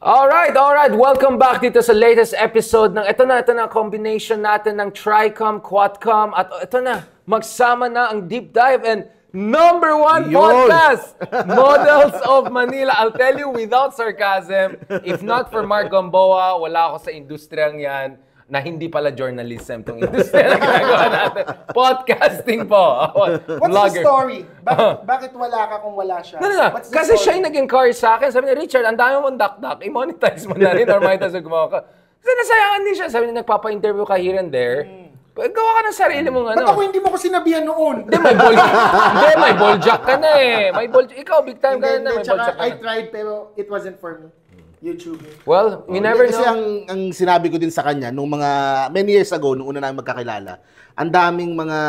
Alright. Welcome back dito sa latest episode ng ito na combination natin ng Tricom, Quadcom at ito na, magsama na ang deep dive and number one podcast, Models of Manila. I'll tell you without sarcasm, if not for Mark Gamboa, wala ako sa industriyang yan na hindi pala journalism tong industriya na ginagawa natin. Podcasting po. What's the story? Bakit wala ka kung wala siya? No. Kasi siya yung nag-encourage sa akin. Sabi niya, Richard, ang dami mong dakdak. I-monetize mo na rin or monetize mo gumawa ka. Kasi nasayangan din siya. Sabi niya, nagpapa-interview ka here and there. Gawa ka ng sarili mong ano. Ba't ako hindi mo ko sinabihan noon? Hindi, may ball jack ka na eh. Ikaw, big time ka na. May ball jack ka na. I tried pero it wasn't for me. YouTube. Well, we never know. Kasi ang sinabi ko din sa kanya, nung mga many years ago, nung una namin magkakilala, ang daming mga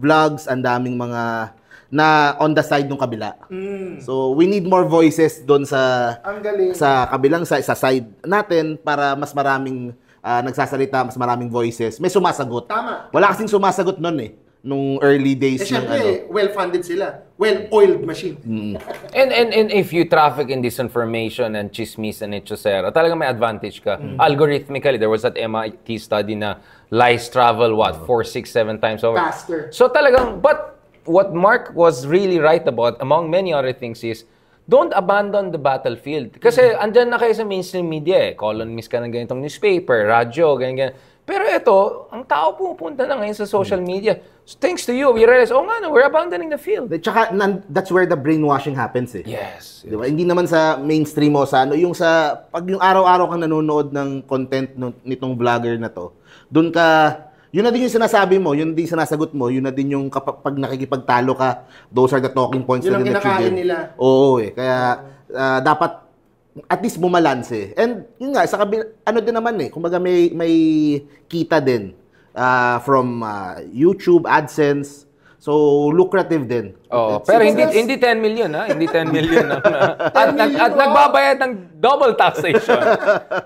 vlogs, ang daming mga na on the side ng kabila. So, we need more voices doon sa kabilang sa side natin para mas maraming nagsasalita, mas maraming voices. May sumasagot. Tama. Wala kasing sumasagot noon eh. Nung early days ng syempre, well-funded sila. Well-oiled machine. And if you traffic in disinformation and chismis and etcetera, talagang may advantage ka. Algorithmically, there was that MIT study na lies travel, 4, 6, 7 times over. Faster. So talagang, but what Mark was really right about, among many other things is, don't abandon the battlefield. Kasi andyan na kayo sa mainstream media eh. Columnist ka ng ganitong newspaper, radyo, ganyan. Pero ito, ang tao pupunta na ngayon sa social media. So, thanks to you, we realize, we're abandoning the field. Tsaka, that's where the brainwashing happens eh. Yes. Diba? Hindi naman sa mainstream o sa yung pag yung araw-araw kang nanonood ng content nitong vlogger na to, doon ka, yun na din yung sinasabi mo, yun din sinasagot mo, yun na din yung pag nakikipagtalo ka, those are the talking points yun na din kinakain nila. Oo eh. Kaya, dapat at least bumalance eh. And yun nga, sa ano din naman eh, kumbaga may kita din from YouTube, AdSense. So, lucrative din. Oh, pero hindi 10 million ha? Hindi 10 million. At nagbabayad ng double taxation.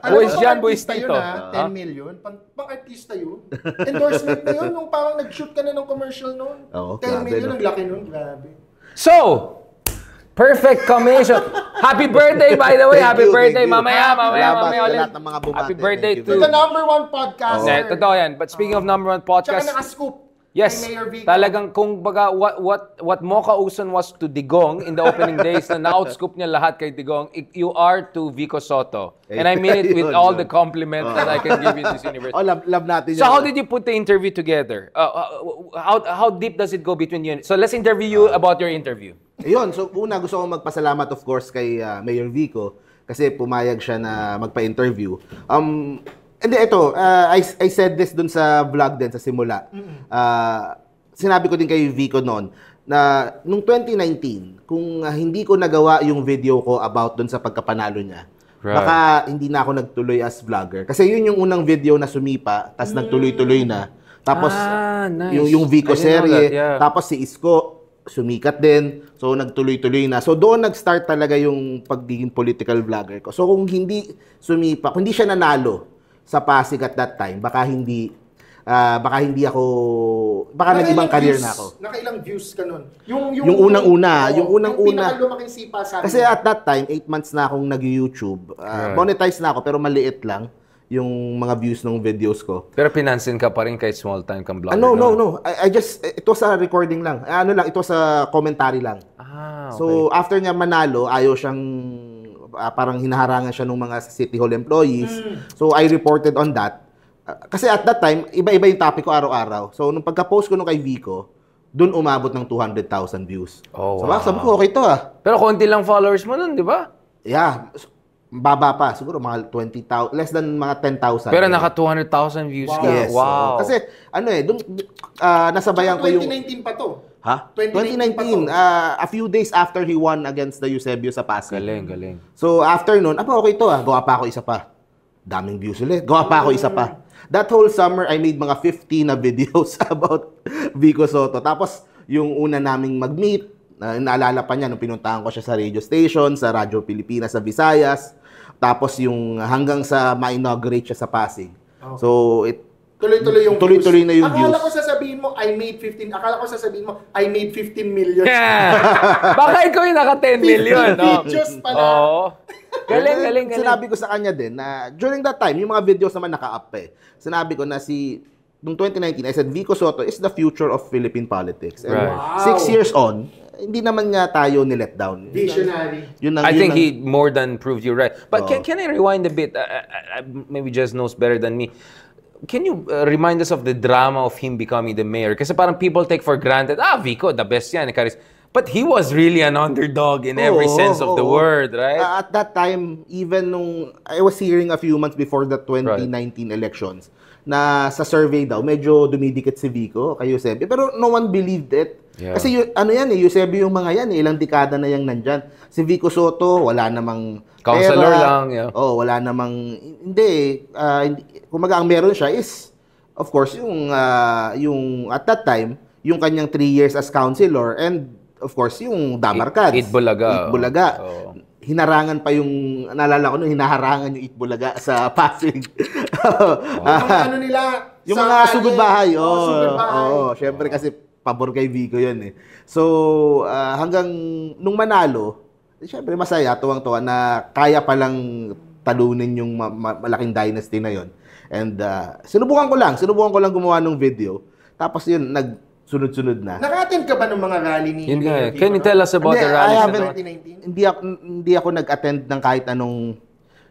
Buwis yan, buwis dito. 10 million? Pang-artista yun? Endorsement na yun? Nung parang nag-shoot ka na ng commercial noon? 10 million, ang laki nun. Grabe. So, perfect combination. Happy birthday, by the way. Happy birthday. Mamaya ulit. Happy birthday to the number one podcaster. Totoo yan. But speaking of number one podcast. Tsaka naka-scoop. Yes. Talagang kung baga, what Mocha Uson was to Digong in the opening days na na-outscoop niya lahat kay Digong, you are to Vico Soto. And I mean it with all the compliments that I can give in this universe. Love natin So how did you put the interview together? How deep does it go between you? So let's interview you about your interview. Ayun, so una gusto kong magpasalamat of course kay Mayor Vico kasi pumayag siya na magpa-interview. And ito, I said this dun sa vlog din sa simula. Sinabi ko din kay Vico noon na nung 2019, kung hindi ko nagawa yung video ko about dun sa pagkapanalo niya, baka hindi na ako nagtuloy as vlogger. Kasi yun yung unang video na sumipa, tas nagtuloy-tuloy na. Tapos nice. yung Vico serye, tapos si Isko sumikat din. So, nagtuloy-tuloy na. So, doon nag-start talaga yung pagiging political vlogger ko. So, kung hindi sumipa, kung hindi siya nanalo sa Pasig at that time, baka hindi nag-ibang career na ako. Nakailang views ka nun? Yung unang-una. Yung pinakalumaking sipa sa akin. Kasi at that time, 8 months na akong nag-YouTube. Monetize na ako, pero maliit lang yung mga views ng videos ko. Pero pinansin ka pa rin kahit small time kang vlogger? No. I just, it was a recording lang. It was a commentary lang. Okay. So, after niya manalo, ayaw siyang, parang hinaharangan siya ng mga City Hall employees. So, I reported on that. Kasi at that time, iba-iba yung topic ko araw-araw. So, nung pagka-post ko nung kay Vico, dun umabot ng 200,000 views. Oh, so, wow. sabi ko, okay to Pero konti lang followers mo nun, di ba? Yeah. Baba pa. Siguro mga 20,000, less than mga 10,000. Pero naka 200,000 views ka. Yes. Wow. Kasi, nasabayan ko yung... 2019 pa to. Ha? 2019. A few days after he won against the Eusebio sa Pasig. Galing. So, after nun, okay to Gawa pa ako isa pa. Daming views ulit. Gawa pa ako isa pa. That whole summer, I made mga 50 na videos about Vico Soto. Tapos, yung una naming mag-meet, naalala pa niya nung pinuntahan ko siya sa radio station, sa Radyo Pilipinas sa Visayas. Tapos yung hanggang sa ma-inaugurate siya sa Pasig. Okay. So, tuloy-tuloy na yung views. Akala ko sasabihin mo, I made 15 million. Baka ikaw yung naka 10 million, no? Videos pala. Oo. Galing. Sinabi ko sa kanya din na during that time, yung mga videos naman naka-up eh. Sinabi ko na noong 2019, I said, Vico Soto is the future of Philippine politics. And Right. 6 years on, hindi naman nga tayo ni-let down. Visionary. I think he more than proved you right. But can I rewind a bit? Maybe Jess knows better than me. Can you remind us of the drama of him becoming the mayor? Kasi parang people take for granted, Vico, the best yan. But he was really an underdog in every sense of the word, right? At that time, even nung I was hearing a few months before the 2019 elections, na sa survey daw, medyo dumidikit si Vico kay Eusebio. Pero no one believed it. Yeah. Kasi Eusebio yung mga yan, ilang dekada na yang nandyan. Si Vico Soto, wala namang Counselor pera. lang, yeah. Wala namang, hindi. Kumaga ang meron siya is, of course, yung at that time, yung kanyang 3 years as councilor and of course, yung Damarcad. Itbulaga. Oh. Hinarangan pa yung, naalala ko nung hinaharangan yung Itbulaga sa Pasig. Ano nila? Yung mga sugod bahay. Sugod bahay. Syempre kasi pabor kay Vico yun eh. So, hanggang nung manalo, syempre masaya, tuwang-tuwa na kaya palang talunin yung malaking dynasty na yun. And sinubukan ko lang gumawa ng video. Tapos yun, sunod-sunod na. Naka-attend ka ba ng mga rally ni Yun nga. Can you tell us about the rally? I haven't. Hindi ako nag-attend ng kahit anong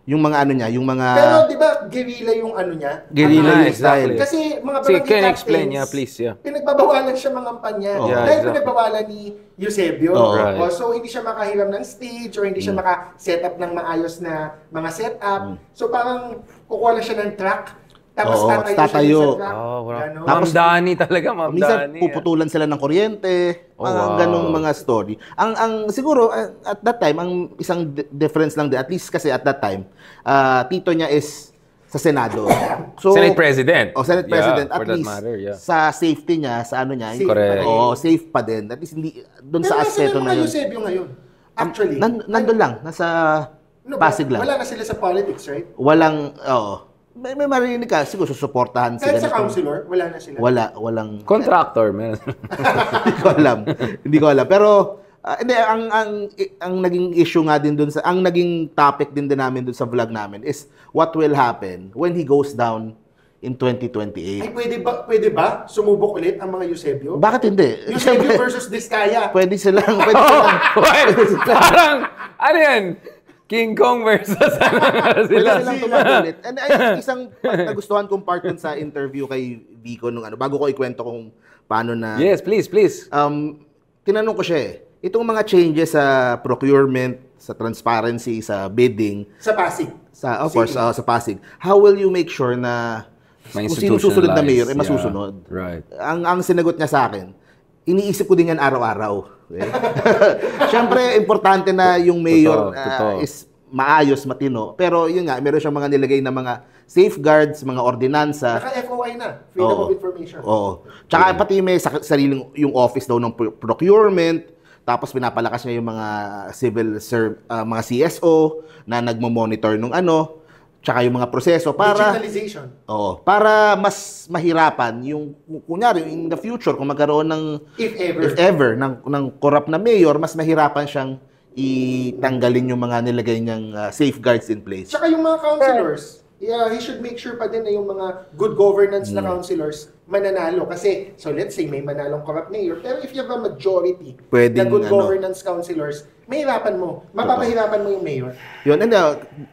yung mga ano niya, yung mga Pero di ba guerrilla yung ano niya? Guerrilla yung style. Kasi mga See, barangay can you captains, explain? Yeah, please. Yeah. pinagbabawalan siya mga kampanya. Oh. Yeah, Dahil exactly. pinagbawalan ni Eusebio. Oh, right. So hindi siya makahiram ng stage or hindi siya maka-set up ng maayos na mga setup. So parang kukuha lang siya ng track. Tapos tatayo siya sa track. Oh, wow. Ganon. Tapos, Ma'am Dani talaga, Ma'am minsan Dani. puputulan sila ng kuryente, mga wow. ganong mga story. Ang siguro at that time ang isang difference lang din, at least kasi at that time, tito niya is sa Senado. So Senate President. Senate President, Yeah, at for that least matter, yeah. sa safety niya, sa ano niya, Safe Correct. safe pa din. At least hindi doon Pero sa nasa aspeto mga na yun. Eusebio ngayon? Actually. Nandun lang, nasa Pasig lang. Wala na sila sa politics, right? Walang, may marinig ka, siguro susuportahan sila. Kahit sa nito. councilor, wala na sila. Walang, Contractor, man. hindi ko alam. Pero, hindi, ang naging issue nga din dun ang naging topic din namin dun sa vlog namin is what will happen when he goes down in 2028. Ay, pwede ba sumubok ulit ang mga Eusebio? Bakit hindi? Eusebio versus Diskaya. Pwede silang, Parang, ano yan? King Kong versus Wala sila. silang tumatulit. And I think isang nagustuhan kong part dun sa interview kay Vico nung bago ko ikwento kung paano na... Yes, please. Tinanong ko siya itong mga changes sa procurement, sa transparency, sa bidding, Sa Pasig. of course, sa Pasig, how will you make sure na kung sino susunod na mayor, masusunod? Yeah, right. Ang sinagot niya sa akin, iniisip ko din yan araw-araw. Okay? Siyempre, importante na yung mayor Totoo. is maayos, matino. Pero yun nga, meron siyang mga nilagay na mga safeguards, mga ordinansa. Naka-FOI na. Freedom of Information. Oo. Tsaka pati may sariling yung office daw ng procurement. Tapos pinapalakas niya yung mga mga CSO na nagmo-monitor nung tsaka yung mga proseso para Digitalization. para mas mahirapan yung kunyari in the future kung magkaroon ng If ever ng corrupt na mayor, mas mahirapan siyang itanggalin yung mga nilagay niyang safeguards in place. Tsaka yung mga councilors, he should make sure pa din na yung mga good governance na councilors mananalo. Kasi, so let's say may manalong corrupt mayor, pero if you have a majority na good governance councilors, mahirapan mo. Mapapahirapan mo yung mayor. Yun, and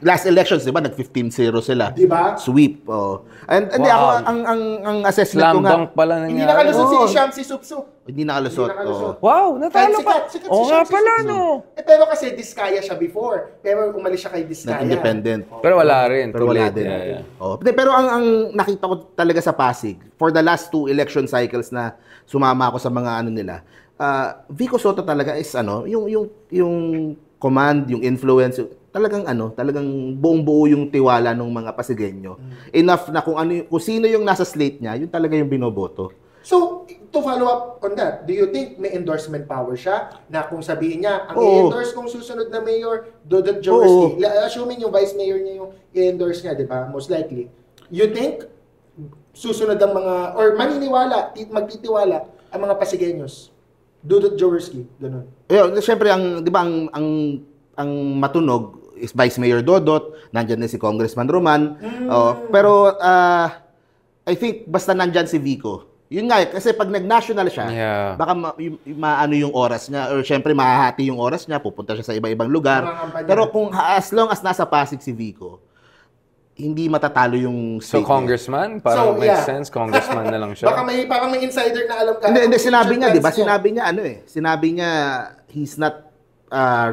last elections, di ba, nag-15-0 sila. Di ba? Sweep. And wow. Ako, ang assessment ko nga, Slam pala nangyari. Hindi nakalusot si Isham, si Supsu. Hindi nakalusot. Wow, natalo pa. Sikat Oo si nga Isham, si pala, Supsu. no? Pero kasi Diskaya siya before. Pero umalis siya kay Diskaya. Independent. Pero wala rin. Pero wala din. Yeah. Pero ang nakita ko talaga sa Pasig, for the last 2 election cycles na sumama ako sa mga nila, Vico Soto talaga is yung command, yung influence, talagang buong-buo yung tiwala ng mga Pasigueño. Enough na kung sino yung nasa slate niya, yun talaga yung binoboto. So, to follow up on that, do you think may endorsement power siya na kung sabihin niya, ang i-endorse kong susunod na mayor, Dodot Jaworski, assuming yung vice mayor niya yung i-endorse niya, di ba? Most likely. You think susunod ang mga, or maniniwala, magtitiwala ang mga Pasigueños? Dodot Jaworski, ganun. Siyempre, di ba, ang matunog, is Vice Mayor Dodot, nandiyan din si Congressman Roman. Pero I think basta nandyan si Vico. Yun nga, kasi pag nag-national siya, baka maano yung oras niya, or syempre mahahati yung oras niya, pupunta siya sa iba-ibang lugar. Pero kung as long as nasa Pasig si Vico, hindi matatalo yung So, state congressman? Parang makes sense. Congressman na lang siya. Parang may insider na alam ka. Hindi, sinabi niya, di ba? Sinabi niya, sinabi niya, he's not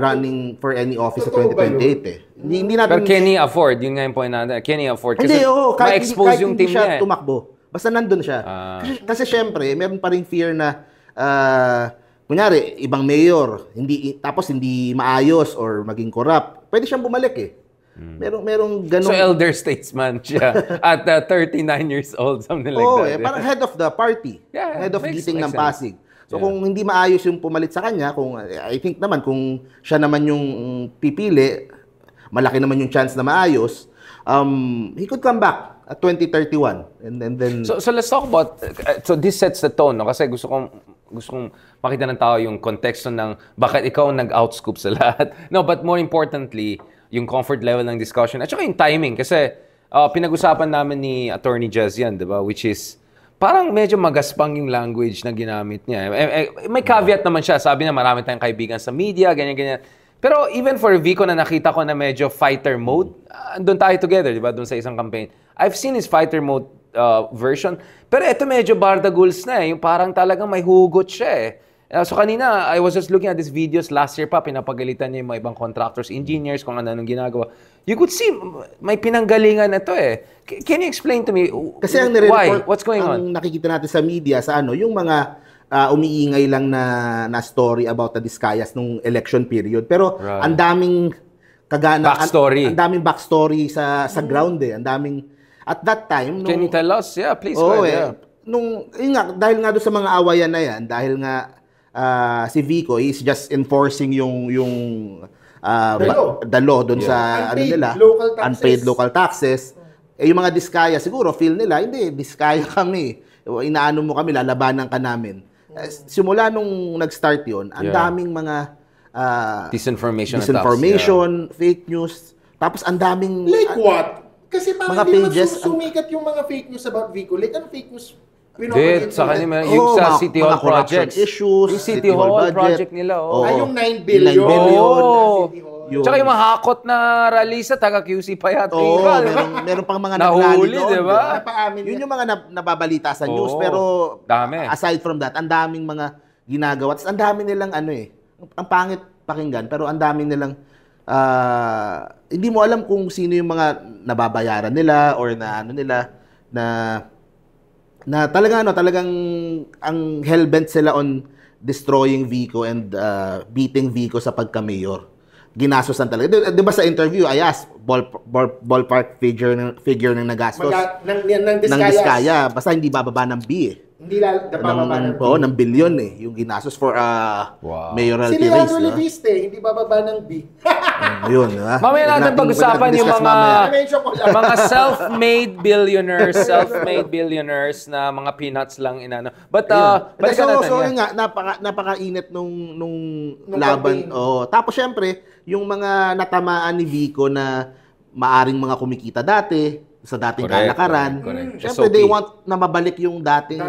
running for any office sa 2028 Hindi natin... Pero can he afford? Yun nga yung point natin. Can he afford? Kasi hindi, ma-expose yung team niya. Tumakbo. Basta nandun siya. Kasi syempre, meron pa ring fear na, kunyari, ibang mayor, tapos hindi maayos or maging corrupt, pwede siyang bumalik eh. Merong ganun. So, elder statesman siya at 39 years old, something like that. Parang head of the party. Head of giting ng Pasig. So, kung hindi maayos yung pumalit sa kanya, I think naman, kung siya naman yung pipili, malaki naman yung chance na maayos, he could come back at 2031. And then... So let's talk about, so this sets the tone, no? Kasi gusto kong makita ng tao yung konteksto ng bakit ikaw nag-outscoop sa lahat. No, but more importantly, yung comfort level ng discussion at saka yung timing. Kasi pinag-usapan namin ni Attorney Jez yan, di ba? Which is, parang medyo magaspang yung language na ginamit niya. May caveat naman siya. Sabi na marami tayong kaibigan sa media, ganyan-ganyan. Pero even for Vico na nakita ko na medyo fighter mode, andun tayo together, di ba? Doon sa isang campaign. I've seen his fighter mode version. Pero ito medyo bardaguls na eh. Yung parang talagang may hugot siya eh. So kanina, I was just looking at these videos last year pa, pinapagalitan niya yung mga ibang contractors, engineers, kung ano-anong ginagawa. You could see, may pinanggalingan na to eh. Can you explain to me kasi ang why? What's going on? Ang nakikita natin sa media, yung mga umiingay lang na story about the Discayas nung election period. Pero ang daming backstory. Ang daming backstory sa ground eh. Ang daming, at that time... Can you tell us? Yeah, please. Yun nga, dahil nga doon sa mga awayan na yan, dahil nga si Vico is just enforcing yung the law doon sa unpaid local taxes. Yung mga Diskaya, siguro feel nila, hindi, Diskaya kami. Inaano mo kami, lalabanan ka namin. Simula nung nag-start yun, ang daming mga disinformation, fake news. Tapos ang daming... Like what? Kasi parang mga hindi pages, sumikat yung mga fake news about Vico. Like, ano fake news? Sa kanila, yung sa City Hall projects. Issues, yung City Hall project nila. Yung 9 billion. 9 billion. Tsaka yung mahakot na ralisa, taga-QC pa yata. Meron pang mga nahuli, di ba? Yun yung mga nababalita sa news. Pero aside from that, ang daming mga ginagawa. Ang dami nilang ang pangit pakinggan, pero ang dami nilang hindi mo alam kung sino yung mga nababayaran nila or na talagang ang hellbent sila on destroying Vico and beating Vico sa pagka-mayor. Ginastosan talaga. Di ba sa interview, I asked, ballpark figure ng nagastos ng Diskaya. Basta hindi bababa ng B eh. Hindi bababa ng bilyon eh. Yung ginastos for mayoralty race. Si Leandro Leviste, hindi bababa ng B. Yun. Mamaya natin pag-usapan yung mga self-made billionaires na mga peanuts lang inano. But balikan natin. So yun nga, napaka-init nung laban. Tapos syempre, yung mga natamaan ni Vico na maaring mga kumikita dati sa dating kalakaran. Syempre, they want na mabalik yung dating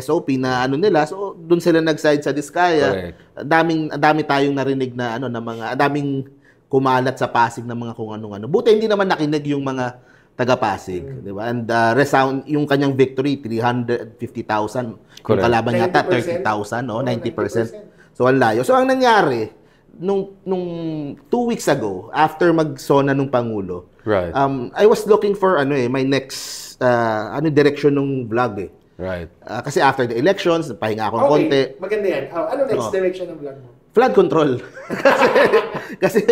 SOP na nila. So, doon sila nag-side sa Diskaya. Dami tayong narinig na daming kumalat sa Pasig ng mga kung ano-ano. Buti hindi naman nakinig yung mga taga-Pasig, di ba? And resound yung kanyang victory 350,000. Yung kalaban yata 30,000, 90%. So, ang layo. So, ang nangyari nung 2 weeks ago, after mag-SONA nung Pangulo, I was looking for my next direction ng vlog eh. Kasi after the elections, pahinga akong konti. Maganda yan. Ano next direction ng vlog mo? Flood control. kasi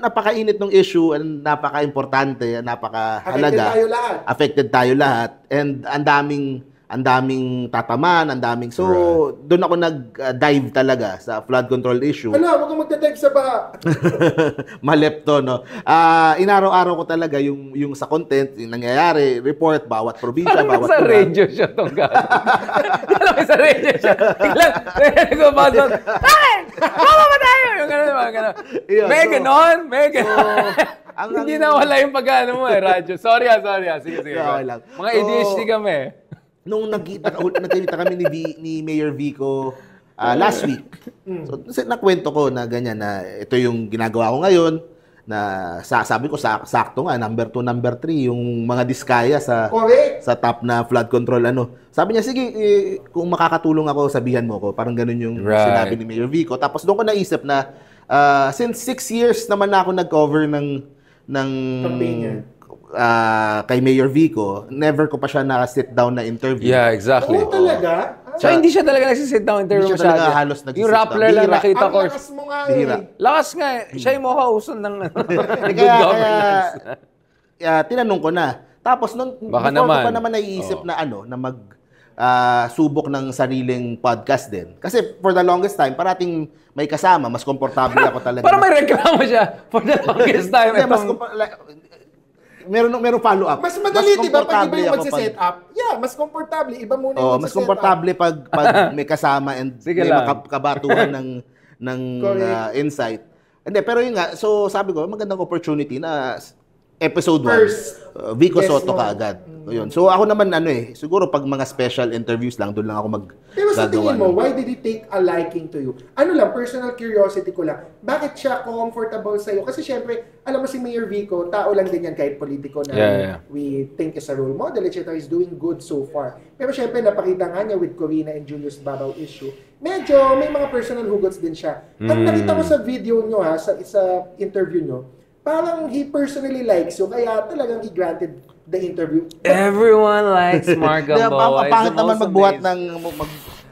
napakainit ng issue, napaka-importante, napakahalaga. Affected tayo lahat. And ang daming ang daming tataman, ang daming... So, doon ako nag-dive talaga sa flood control issue. Wala, huwag kang magdadive sa baha. Malepto, no? Inaraw-araw ko talaga yung sa content, yung nangyayari, report, bawat probinsya, Parang bawat sa lugar. radio siya itong gano'n. Alam mo, sa radio siya. Biglang, nagbabaton, ay! Mama ba tayo? Yung gano'n, mga gano'n. Yeah, May so- ganon, may ganon. ang- Hindi na wala yung pag-ano mo radyo. Sorry. Sige. Okay lang. Mga ADHD kami. Nung nagkita kami ni Mayor Vico last week. So, nakwento ko na ganyan na ito yung ginagawa ko ngayon na sabi ko sakto nga number 2, number 3 yung mga diskaya Correct. sa top na flood control Sabi niya sige kung makakatulong ako sabihan mo ko. Parang ganun yung sinabi ni Mayor Vico. Tapos doon ko naisip na since 6 years naman na ako nag-cover ng Campaigner. kay Mayor Vico, never ko pa siya naka-sit down na interview. Yeah, exactly. Oo, talaga? So, hindi siya talaga nagsisit down interview Hindi siya talaga halos nagsisit Yung down. Rappler lang Bihira. nakita Ang ko. lakas mo nga Bihira. Lakas nga eh. Siya yung makauson ng good Kaya governance. tinanong ko na. Tapos nung Baka before ko naman. pa naman naiisip na na mag subok ng sariling podcast din. Kasi for the longest time, parating may kasama, mas komportable ako talaga. Parang may reklamo siya for the longest time. Hindi, mas Itong- meron follow-up. Mas madali, di ba? Pag iba komportable yung ako magsiset up. Yeah, mas komportable. Iba muna yung mas magsiset komportable pag may kasama and Sige may lang. kabatuhan ng Correct. insight. Hindi, pero yun nga, so sabi ko, magandang opportunity na episode 1. First. Vico Yes, Soto no. kaagad. Yun. So ako naman siguro pag mga special interviews lang, doon lang ako Pero sa tingin mo, nun. why did he take a liking to you? Ano lang, personal curiosity ko lang. Bakit siya comfortable sa'yo? Kasi syempre, alam mo si Mayor Vico, tao lang din yan kahit politiko na we think is a role model, etc. is doing good so far. Pero syempre, napakita nga niya with Corina and Julius Babaw issue. Medyo may mga personal hugots din siya. Ang nakita ko sa video nyo sa interview nyo, parang he personally likes you, kaya talagang he granted the interview. Everyone likes Mark Hindi, Gamboa. ang pangit naman magbuhat ng...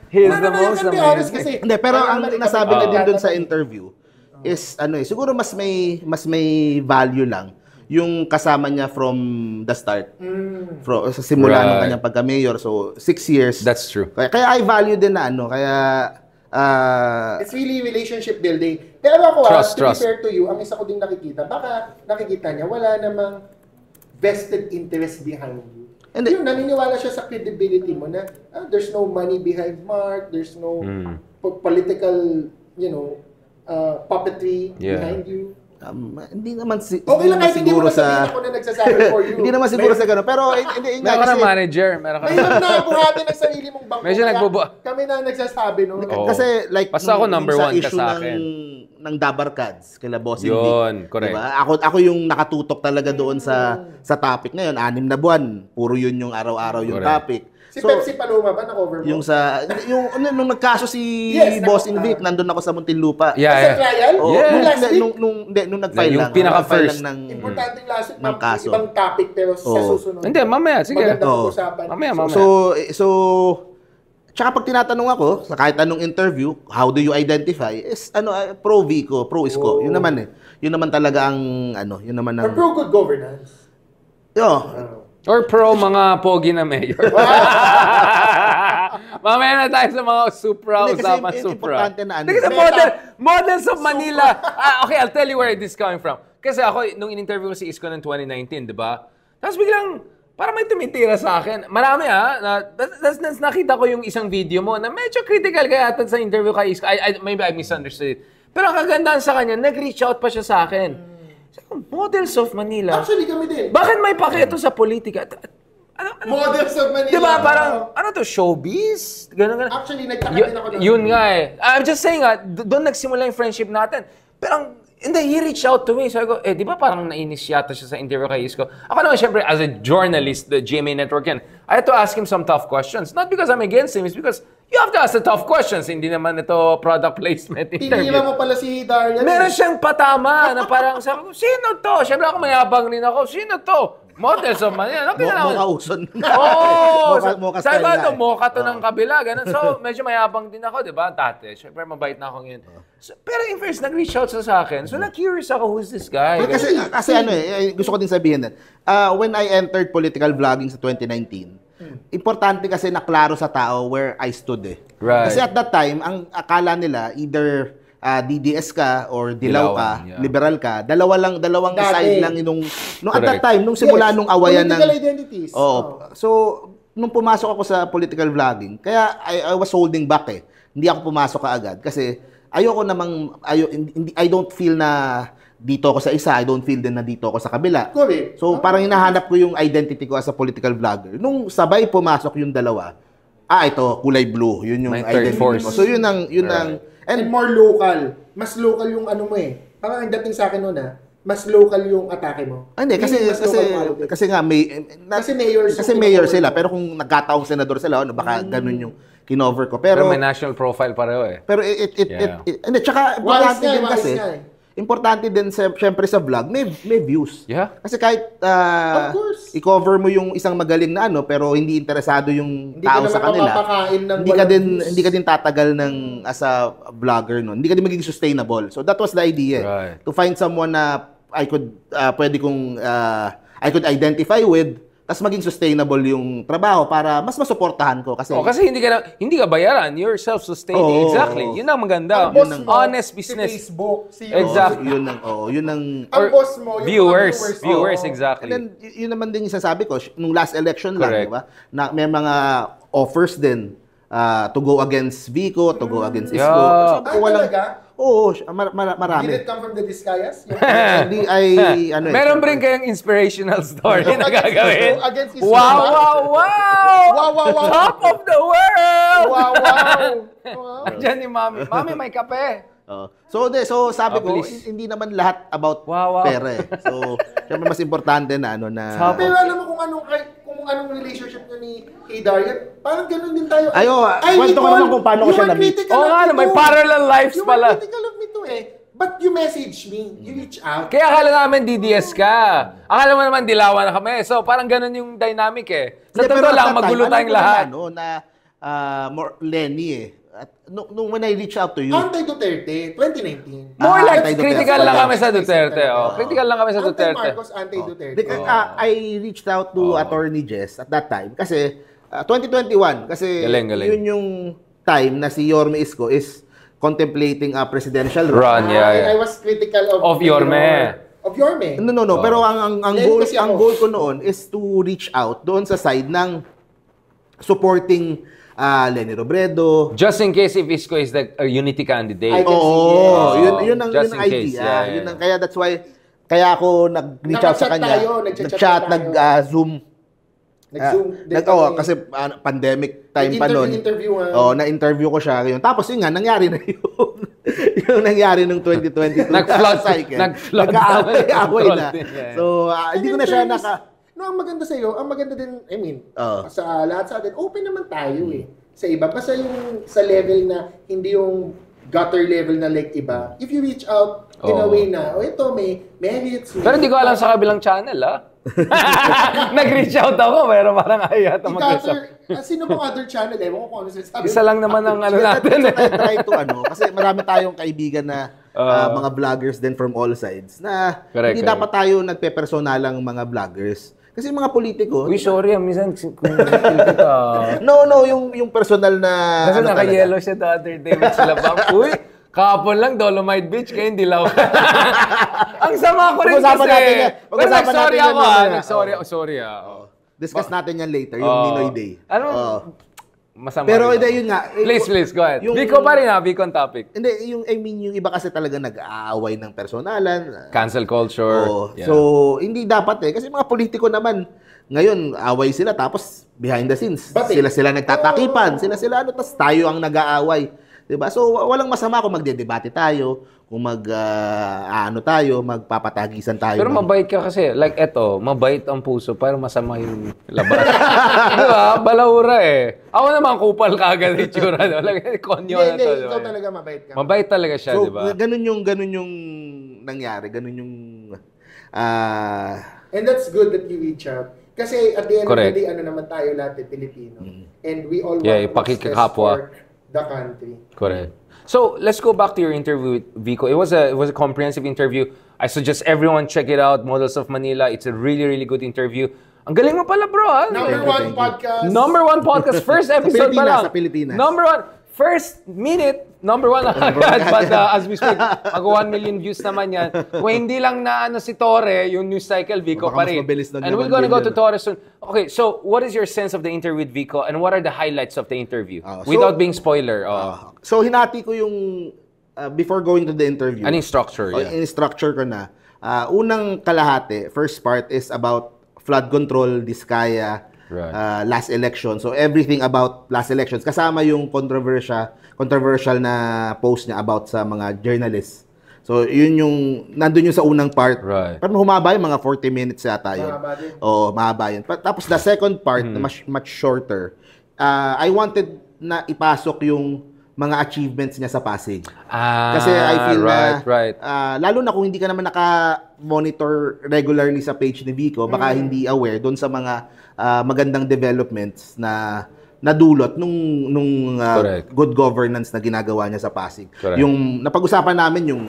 He's No, the no, most you can be honest amazing. kasi. Hindi, pero ang nasabi na din doon sa interview. interview is siguro mas may value lang yung kasama niya from the start. Sa simula ng Right. kanyang pagka-mayor. So 6 years. That's true. Kaya I value din na kaya It's really relationship building. Pero ako Trust. to be fair to you, ang isa ko din nakikita, baka nakikita niya, wala namang vested interest behind you. Hindi. Yun, naniniwala siya sa credibility mo na there's no money behind Mark, there's no political, puppetry behind you. hindi naman Okay lang kahit hindi mo siguro nasabihin sa ako na nagsasabi for you. hindi naman siguro sa gano'n. Pero hindi nga Meron ka kasi na manager. Meron ka na Mahirap na buhatin ng sarili mong bangko. Medyo Kaya nagbubu- Kami na nagsasabi, no? Oo. kasi like Basta ako number sa 1 ka issue sa akin. ng Dabarkads kila Bossing Yun, Vic. correct. Diba? Ako yung nakatutok talaga doon sa topic ngayon. 6 na buwan. Puro yun yung araw-araw yung Correct. topic. Si Pepsi Paloma ba na-cover mo? Yung nung nagkaso si Yes, Bossing Vic, nandun ako sa Sa Muntinlupa. Yeah. trial? Oo, Yes. Nung last week? nung nag-file Yung lang. pinaka-first. Nag-file lang Importanteng last week, ng kaso. ibang topic pero sa Oo. susunod. Hindi, mamaya. Sige. Magandang Oo. usapan. Mamaya. So, tsaka pag tinatanong ako, sa kahit anong interview, how do you identify? Is, pro Vico, pro Isko. Yun naman Yun naman talaga ang, yun naman Or ang... pro good governance. Or pro mga pogi na mayor. Mamaya na tayo sa mga Supra, Hindi, kasi usapan Supra. importante na Hindi, kasi models of Manila. Okay, I'll tell you where this is coming from. Kasi ako, nung in-interview ko si Isko noong 2019, di ba? Tapos biglang, parang may tumitira sa akin. Marami nakita ko yung isang video mo na medyo critical kaya ata sa interview kay Isko. Maybe I misunderstood it. Pero ang kagandahan sa kanya, nag-reach out pa siya sa akin. Models of Manila. Actually, kami din. Bakit may pakito sa politika? Models of Manila. Di ba parang, showbiz? Ganun. Actually, nagtaka din ako. Yun nga eh. I'm just saying doon nagsimula yung friendship natin. Pero he reached out to me. Sabi ko, di ba parang nainis yata siya sa interview kay Isko? Ako naman, syempre, as a journalist, the GMA Network yan, I had to ask him some tough questions. Not because I'm against him, it's because you have to ask the tough questions. Hindi naman ito product placement interview. Tinira mo pala si Darian. Meron siyang patama na parang sabi ko, sino to? Siyempre ako mayabang rin ako. Sino to? Models of Manila. Mocha Uson. Oo! Mocha Sabi style ko, na mocha to ng kabila. Ganun. So, medyo mayabang din ako, di ba? Dati. Siyempre, mabait na ako ngayon. So, pero in first, nag-reach out sa akin. So, na-curious ako, who's this guy? Kasi gusto ko din sabihin din. When I entered political vlogging sa 2019, importante kasi na klaro sa tao where I stood eh. Right. Kasi at that time, ang akala nila, either DDS ka or Dilaw ka, liberal ka, dalawang side lang nung at that time, nung simula nung awayan ng... Political identities. So, nung pumasok ako sa political vlogging, kaya I was holding back eh. Hindi ako pumasok kaagad kasi I don't feel na dito ako sa isa, I don't feel din na dito ako sa kabila. Correct. So, parang hinahanap ko yung identity ko as a political vlogger. Nung sabay pumasok yung dalawa, ito, kulay blue. Yun yung identity ko. So, yun ang... And more local. Mas local yung ano mo eh. Parang ang dating sa akin nun mas local yung atake mo. Hindi, kasi nga mayor sila. Pero kung nagkataong senador sila, baka ganun yung kinover ko. Pero may national profile pareho eh. Pero hindi, tsaka importante din kasi, importante din syempre sa vlog, may views. Yeah. Kasi kahit i-cover mo yung isang magaling na pero hindi interesado yung tao sa kanila, hindi ka din tatagal ng as a vlogger noon. Hindi ka din magiging sustainable. So that was the idea. Right. To find someone na I could identify with, tas maging sustainable yung trabaho para mas masuportahan ko kasi hindi ka bayaran, you're self-sustaining. Exactly. Yun ang maganda. Honest business. Si Facebook, exactly. Yun ang ang boss mo, yung viewers exactly. And then yun naman din yung sasabi ko nung last election lang, di ba? Na may mga offers din to go against Vico, to go against Isko. Marami. Did it come from the Discayas? Meron rin kayong inspirational story na gagawin. Against Isko. Wow! Top of the world! Wow! Diyan ni Mami. Mami, may kape. So sabi ko, hindi naman lahat about pera eh. So, syempre mas importante na Pero alam mo kung anong relationship niyo ni Darian, parang ganun din tayo. Kwento ko naman kung paano ko siya na-meet. May parallel lives pala. You were critical of me too eh. But you message me, you reach out. Kaya akala namin DDS ka. Akala mo naman dilawan na kami. So parang ganun yung dynamic eh. Sa totoo lang, magulo tayong lahat. More Lenny eh. At when I reach out to you... Anti-Duterte, 2019. More like critical lang kami sa Duterte. Critical lang kami sa Duterte. Anti-Marcos, anti-Duterte. I reached out to Attorney Jess at that time kasi 2021 kasi yun yung time na si Yorme Isko is contemplating a presidential run. I was critical of Yorme. Of Yorme. No. Pero ang goal ko noon is to reach out doon sa side ng supporting Leni Robredo. Just in case if Isko is the unity candidate. Yun ang idea. Yun ang, kaya that's why kaya ako nag-reach out sa kanya. Nag-chat, nag-Zoom. Kasi pandemic time pa noon. Na-interview ko siya. Tapos yun nga, nangyari na yung nangyari nung 2022 cycle. Nag-aaway na. So, hindi ko na siya ang maganda sa'yo, ang maganda din, sa lahat sa atin, open naman tayo eh. Sa iba, basta yung sa level na, hindi yung gutter level na like iba. If you reach out in a way na, ito may merits. Pero hindi ko alam sa kabilang channel, Nag-reach out ako, pero parang ayaw yata mag-usap. Sino bang other channel? Ewan ko kung ano sinasabi. Isa lang naman ang natin. Try to kasi marami tayong kaibigan na mga vloggers din from all sides na hindi dapat tayo nagpe-personalang mga vloggers. Kasi mga politiko... Uy, sorry, minsan kung kita... No, yung personal na... Kasi naka-yellow siya the other day with sila bang, uy, kahapon lang, Dolomite Beach, kayo hindi dilaw. Ang sama ko rin kasi. Pero nag-sorry ako, Nag-sorry. Discuss natin yan later, yung Ninoy Day. Masama. Pero yun nga. Please, go ahead. Vico pa rin Vico ang topic. Hindi, yung iba kasi talaga nag-aaway ng personalan. Cancel culture. So, hindi dapat kasi mga politiko naman, ngayon, away sila, tapos behind the scenes, sila nagtatakipan, sila tapos tayo ang nag-aaway. Diba? So, walang masama kung magdedebate tayo, kung magpapatagisan tayo. Pero mabait ka kasi. Like eto, mabait ang puso pero masama yung labas. Diba? Balaura eh. Ako naman kupal ka agad yung tsura. Konyo na to. Ikaw talaga mabait ka. Mabait talaga siya, so, diba? Ganun yung nangyari. Ganun yung... And that's good that you reach out. Kasi at the end of the day, naman tayo lahat Pilipino. And we all want what's best for the country. Correct. So let's go back to your interview with Vico. It was a comprehensive interview. I suggest everyone check it out. Models of Manila. It's a really good interview. Ang galing mo pala, bro. Number one podcast. Number one podcast. First episode pa lang. Sa Pilipinas. Number one. First minute, number one agad. But as we speak, mag 1 million views naman yan. Kung hindi lang na si Torre, yung news cycle, Vico pa rin. And we're gonna go to Torre soon. Okay, so what is your sense of the interview with Vico and what are the highlights of the interview? Without being spoiler. So hinati ko yung, before going to the interview. Anong structure? In structure ko na. Unang kalahati, first part is about flood control, Diskaya, last election. So everything about last elections. Kasama yung controversial na post niya about sa mga journalists. So yun yung, nandun yung sa unang part. Right. Pero humaba yung mga 40 minutes yata yun. Mahaba yun. Tapos the second part, much shorter, I wanted na ipasok yung mga achievements niya sa Pasig. Kasi I feel lalo na kung hindi ka naman naka-monitor regularly sa page ni Vico, baka hindi aware doon sa mga magandang developments na nadulot nung good governance na ginagawa niya sa Pasig. Correct. Yung napag-usapan namin yung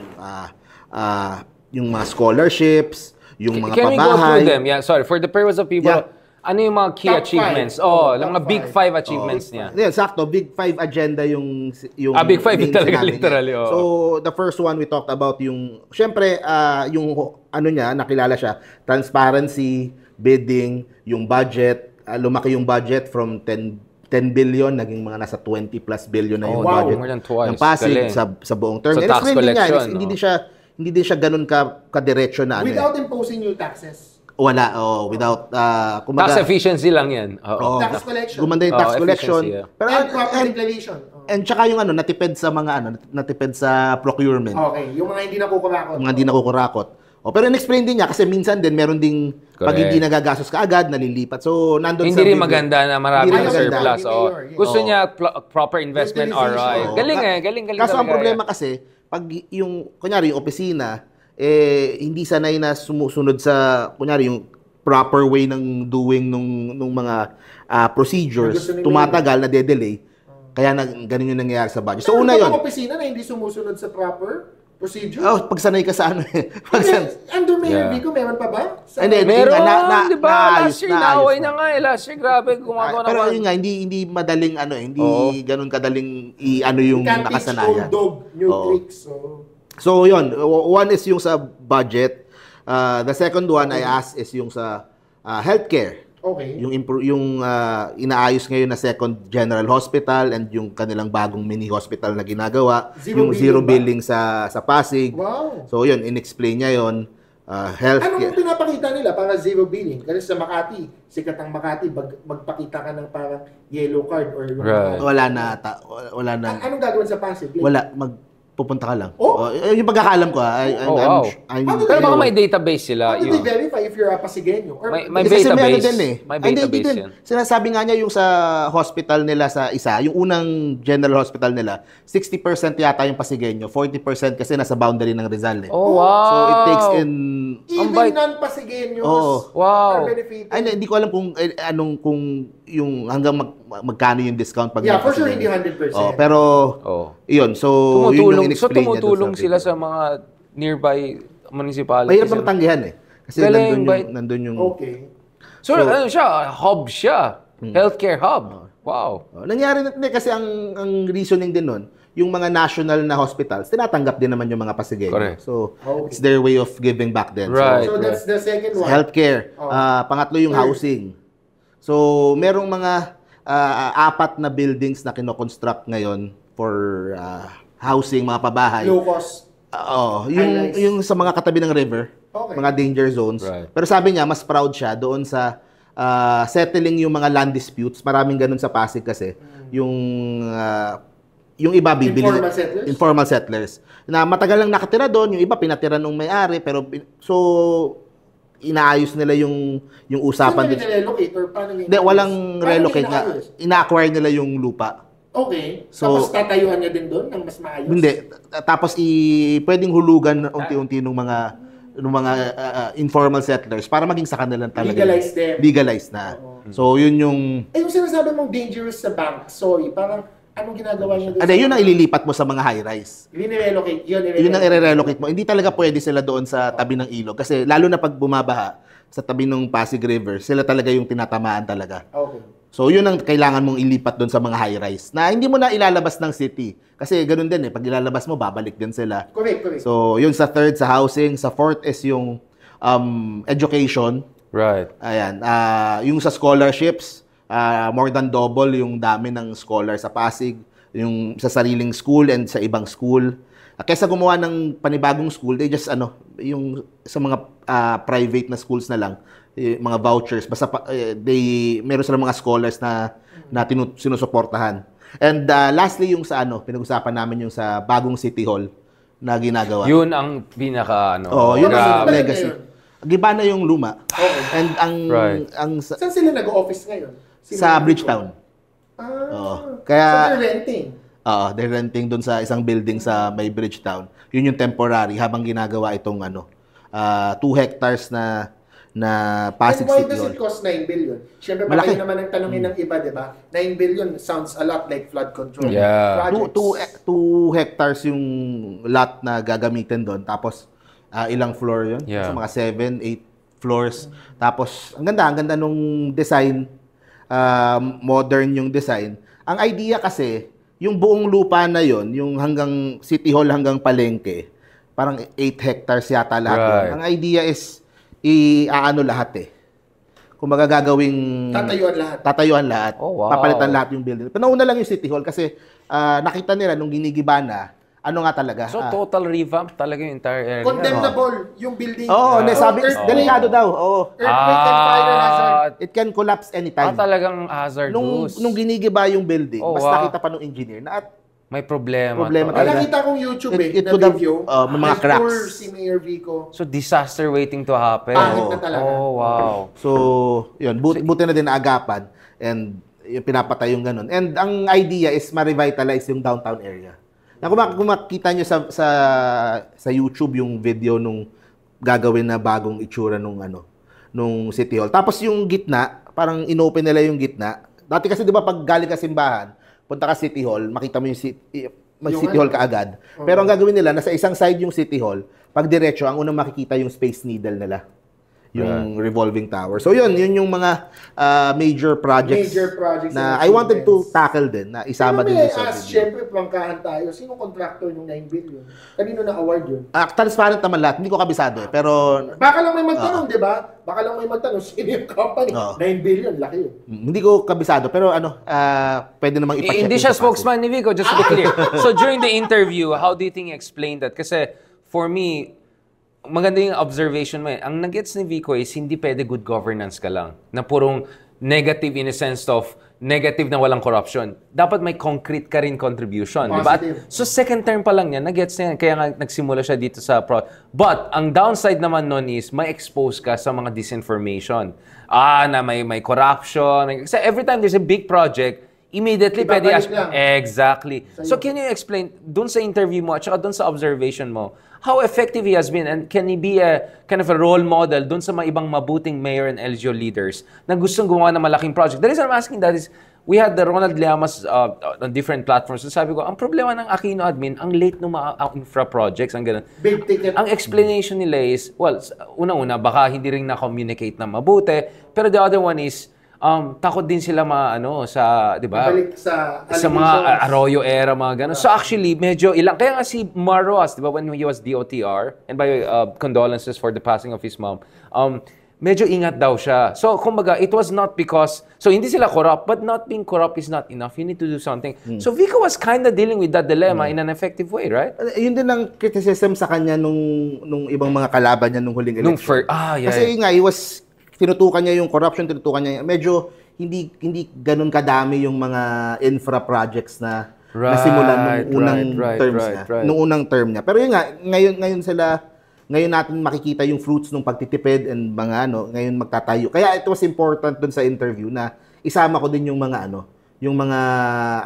mga scholarships, yung mga Can pabahay. we go through them? Yeah, sorry. For the purpose of people, ano yung mga key achievements? Lang mga big 5 achievements niya. Yeah, sakto. Big 5 agenda yung Big 5 main talaga, sinabi literally. niya. So, the first one we talked about yung, syempre, yung ano niya, nakilala siya, transparency, bidding, yung budget, lumaki yung budget from 10 billion, naging mga nasa 20 plus billion na yung budget more than twice. ng Pasig sa buong term. So, tax collection. Hindi din siya ganun kadiretso na Without imposing new taxes. Wala, without, Tax efficiency lang yan. Tax collection. Gumanda yung tax collection. Pero and proper declaration. And tsaka yung natipid sa mga natipid sa procurement. Okay, yung mga hindi nakukurakot. Mga hindi nakukurakot. Pero in-explain din niya kasi minsan din meron ding pag hindi nagagastos ka agad, nalilipat. So nandun hindi rin maganda na marami ng surplus. Gusto niya proper investment ROI. Galing. Kaso ang problema kasi, pag yung, kunyari yung opisina, hindi sanay na sumusunod sa, kunyari, yung proper way ng doing nung mga procedures, tumatagal, na delay. Kaya ganun yung nangyayari sa budget. So, una yun. Yung opisina na hindi sumusunod sa proper procedure? Pag sanay ka sa ano eh. Under Mayor Vico, meron pa ba? Meron, di ba? Last year, naaway na nga eh. Last year, grabe, gumagawa na. Pero yun nga, hindi madaling hindi ganun kadaling yung nakasanayan. Can't teach old dog new tricks. So, yun. One is yung sa budget. The second one I asked is yung sa healthcare. Okay. Yung inaayos ngayon na second general hospital and yung kanilang bagong mini hospital na ginagawa. Zero billing sa Pasig. Wow. So, yun. In-explain niya yun. Healthcare. Anong pinapakita nila para zero billing? Kasi sa Makati, sikat ang Makati, magpakita ka ng parang yellow card or Wala na. Anong gagawin sa Pasig? Wala. Pupunta ka lang. Yung pagkakalam ko, pero baka may database sila. How do they verify if you're a Pasigenyo? May database. May database yan. Sinasabi nga niya yung sa hospital nila sa isa, yung unang general hospital nila, 60% yata yung Pasigenyo, 40% kasi nasa boundary ng Rizal eh. Oh, wow. So it takes in... Even non-Pasigenyos are benefited. Hindi ko alam kung yung hanggang magkano yung discount pag for sure hindi 100%. Pero yun, so yun yung in-explain niya. Tumutulong sila sa mga nearby municipalities. Mahirap na matanggihan eh. Kasi nandun yung... Okay. So ano siya? Hub siya. Healthcare hub. Wow. Nangyari na kasi ang reasoning din nun, yung mga national na hospitals, tinatanggap din naman yung mga Pasigenyo. Correct. So, it's their way of giving back then. Right. So, that's the second one. Healthcare. Pangatlo yung housing. So, merong mga 4 na buildings na kinoconstruct ngayon for housing, mga pabahay. Low cost. Yung sa mga katabi ng river, mga danger zones. Right. Pero sabi niya, mas proud siya doon sa settling yung mga land disputes. Maraming ganun sa Pasig kasi. Yung iba bibili. Informal settlers. Na matagal lang nakatira doon, yung iba pinatira nung may-ari, pero inaayos nila yung usapan. Saan nila-relocate or paano nila? Hindi, walang relocate nga. Ina-acquire nila yung lupa. Okay. So, tapos tatayuan niya din doon ng mas maayos? Hindi. Tapos pwedeng hulugan unti-unti ng mga informal settlers para maging sa kanila talaga. Legalize them. Legalize na. So, yun yung... yung sinasabi mong dangerous sa bank, sorry, parang anong ginagawa niya doon? Yun ang ililipat mo sa mga high-rise. Relocate. Yun ang i-relocate mo. Hindi talaga pwede sila doon sa tabi ng ilog. Kasi lalo na pag bumabaha, sa tabi ng Pasig River, sila talaga yung tinatamaan talaga. Okay. So, yun ang kailangan mong ilipat doon sa mga high-rise na hindi mo na ilalabas ng city. Kasi ganun din pag ilalabas mo, babalik din sila. Correct. So, yun sa third, sa housing. Sa fourth is yung education. Right. Ayan. Yung sa scholarships, more than double yung dami ng scholar sa Pasig. Yung sa sariling school and sa ibang school. Kaysa gumawa ng panibagong school, they just, yung sa mga private na schools na lang, mga vouchers, basta meron silang mga scholars na sinusuportahan. And lastly, yung sa pinag-usapan namin yung sa bagong City Hall na ginagawa. Yun ang pinaka yun ang grabe. legacy. Giba na yung luma. Okay. And Saan sila nag-office ngayon? sa Bridgetown. Kaya So they're renting. they're renting doon sa isang building sa may Bridgetown. Yun yung temporary habang ginagawa itong 2 hectares na Pasig And why City does Hall. it cost 9 billion? Siyempre, Malaki. malaki naman ang tanongin ng iba, di ba? 9 billion sounds a lot like flood control Yeah. projects. 2 hectares yung lot na gagamitin doon. Tapos, ilang floor yun? Yeah. So, mga 7, 8 floors. Tapos, ang ganda nung design. Modern yung design. Ang idea kasi, yung buong lupa na yon, yung hanggang City Hall hanggang Palengke, parang 8 hectares yata lahat yun. Right. Ang idea is, lahat Kung magagagawing tatayuan lahat. Oh, wow. Papalitan lahat yung building. Pinauna lang yung City Hall kasi nakita nila nung ginigiba na, nga talaga. So, total revamp talaga yung entire area. Condemnable yung building. Sabi, delikado daw. Earthquake and fire hazard. It can collapse anytime. Talagang hazardous. Nung ginigiba yung building, Oh, mas wow. nakita pa nung engineer na May problema. Problema Ay, talaga. nakita kong YouTube It na could have, video. may mga May cracks. tour si Mayor Vico. So, disaster waiting to happen. Pangit na talaga. Oh, wow. So, yun, buti na din naagapan and yung pinapatay yung ganun. And ang idea is ma-revitalize yung downtown area. Na kung makita nyo sa YouTube yung video nung gagawin na bagong itsura nung City Hall. Tapos yung gitna, parang inopen nila yung gitna. Dati kasi 'di ba pag galing ka simbahan, punta ka City Hall, makita mo yung City Hall kaagad. Pero ang gagawin nila, nasa isang side yung City Hall, pag diretso, ang unang makikita yung Space Needle nila. Yung revolving tower. So yun yung mga major projects na I wanted to tackle din, na isama din sa video. Siyempre, prangkahan tayo. Sino contractor yung 9 billion? Kanino na-award yun? Transparent naman lahat. Hindi ko kabisado pero Baka lang may magtanong, di ba? Baka lang may magtanong, sino yung company? 9 billion, laki yun. hindi ko kabisado. Pero pwede namang ipacheck. Hindi siya spokesman ni Vico, just to be clear. So, during the interview, how do you think he explained that? Kasi, for me, maganda yung observation mo. Ang nag-gets ni Vico is hindi pwede good governance ka lang. Na purong negative in a sense of negative na walang corruption. Dapat may concrete ka rin contribution. Diba? So second term pa lang niya, nag-gets niya. Kaya nga nagsimula siya dito sa But ang downside naman nun is may expose ka sa mga disinformation. Na may corruption. Kasi every time there's a big project, immediately pwede exactly. So can you explain dun sa interview mo at saka dun sa observation mo how effective he has been and can he be a kind of a role model dun sa mga ibang mabuting mayor and LGU leaders na gustong gumawa ng malaking project? The reason I'm asking that is we had the Ronald Llamas on different platforms. So sabi ko, ang problema ng Aquino admin, ang late ng mga infra projects, ang ganun. Big ticket. Ang explanation nila is, well, una-una, baka hindi rin na-communicate na mabuti. Pero the other one is, takot din sila di ba? Balik sa mga Arroyo era, mga ganun. So actually, medyo ilang. Kaya nga si Maros, di ba, when he was DOTR, and by the way, condolences for the passing of his mom, medyo ingat daw siya. So, kumbaga, it was not because, so hindi sila corrupt, but not being corrupt is not enough. You need to do something. So, Vico was kind of dealing with that dilemma in an effective way, right? Yun din ang criticism sa kanya nung ibang mga kalaban niya nung huling election. Kasi nga, tinutukan niya yung corruption, medyo hindi ganun kadami yung mga infra projects na nasimulan nung unang terms niya. Nung unang term niya. Pero yun nga, ngayon natin makikita yung fruits ng pagtitipid and mga ngayon magtatayo. Kaya it was important dun sa interview na isama ko din yung mga yung mga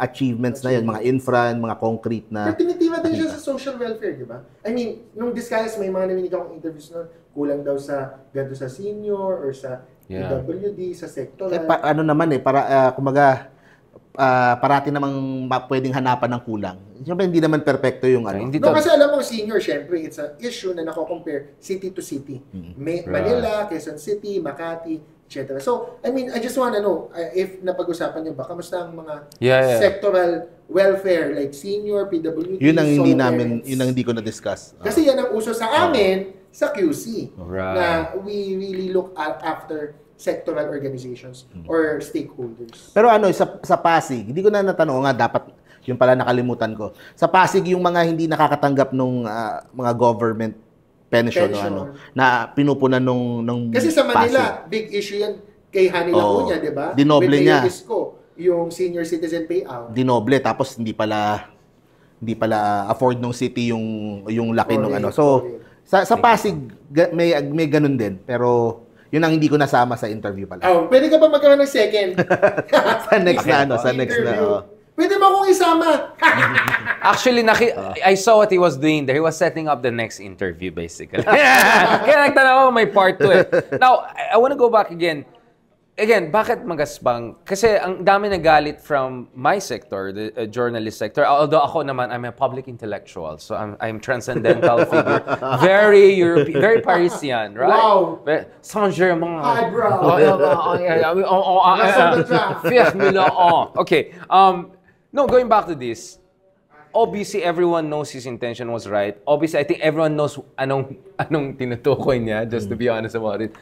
achievements na yun, mga infra, mga concrete na. Pero tinitiba din siya sa social welfare, di ba? I mean, nung disguise, may mga naminig akong interviews na kulang daw sa ganito sa senior or sa PWD, sa sector. Naman para kumaga parati namang pwedeng hanapan ng kulang. Siyempre, hindi naman perpekto yung ano. Hindi No, kasi alam mo, senior, syempre, it's an issue na nako-compare city to city. Manila, Quezon City, Makati, etc. So, I mean, I just wanna know, if napag-usapan niyo ba, kamusta ang mga sectoral welfare, like senior, PWD, yun ang hindi solo namin, parents? yun ang hindi ko na-discuss. Kasi yan ang uso sa amin, sa QC. Right. Na we really look after sectoral organizations or stakeholders. Pero ano, sa Pasig, hindi ko na natanong nga, dapat, yung pala nakalimutan ko. Sa Pasig, yung mga hindi nakakatanggap nung mga government pension, ano, na pinupunan nung kasi sa Manila, Pasig. big issue yan kay Hani Lacuña, di ba? Dinoble With niya. Mayor Isko, yung senior citizen payout. Dinoble, tapos hindi pala afford ng city yung laki nung ano. So, sa Pasig, may ganun din. Pero, yun ang hindi ko nasama sa interview pala. Oh, pwede ka ba magkaroon ng second? sa next na ano, sa next na. Pwede mo akong isama. Actually, I saw what he was doing there. He was setting up the next interview, basically. Kaya nagtanong ako, may part 2 eh. Now, I want to go back again. Again, bakit magaspang? Kasi ang dami nagalit from my sector, the journalist sector. Although ako naman, I'm a public intellectual. So I'm transcendental figure. Very European, very Parisian, right? Wow. Saint-Germain. Eyebrow. Okay. No, going back to this. Obviously, everyone knows his intention was right. Obviously, I think everyone knows anong tinutukoy niya, just to be honest about it.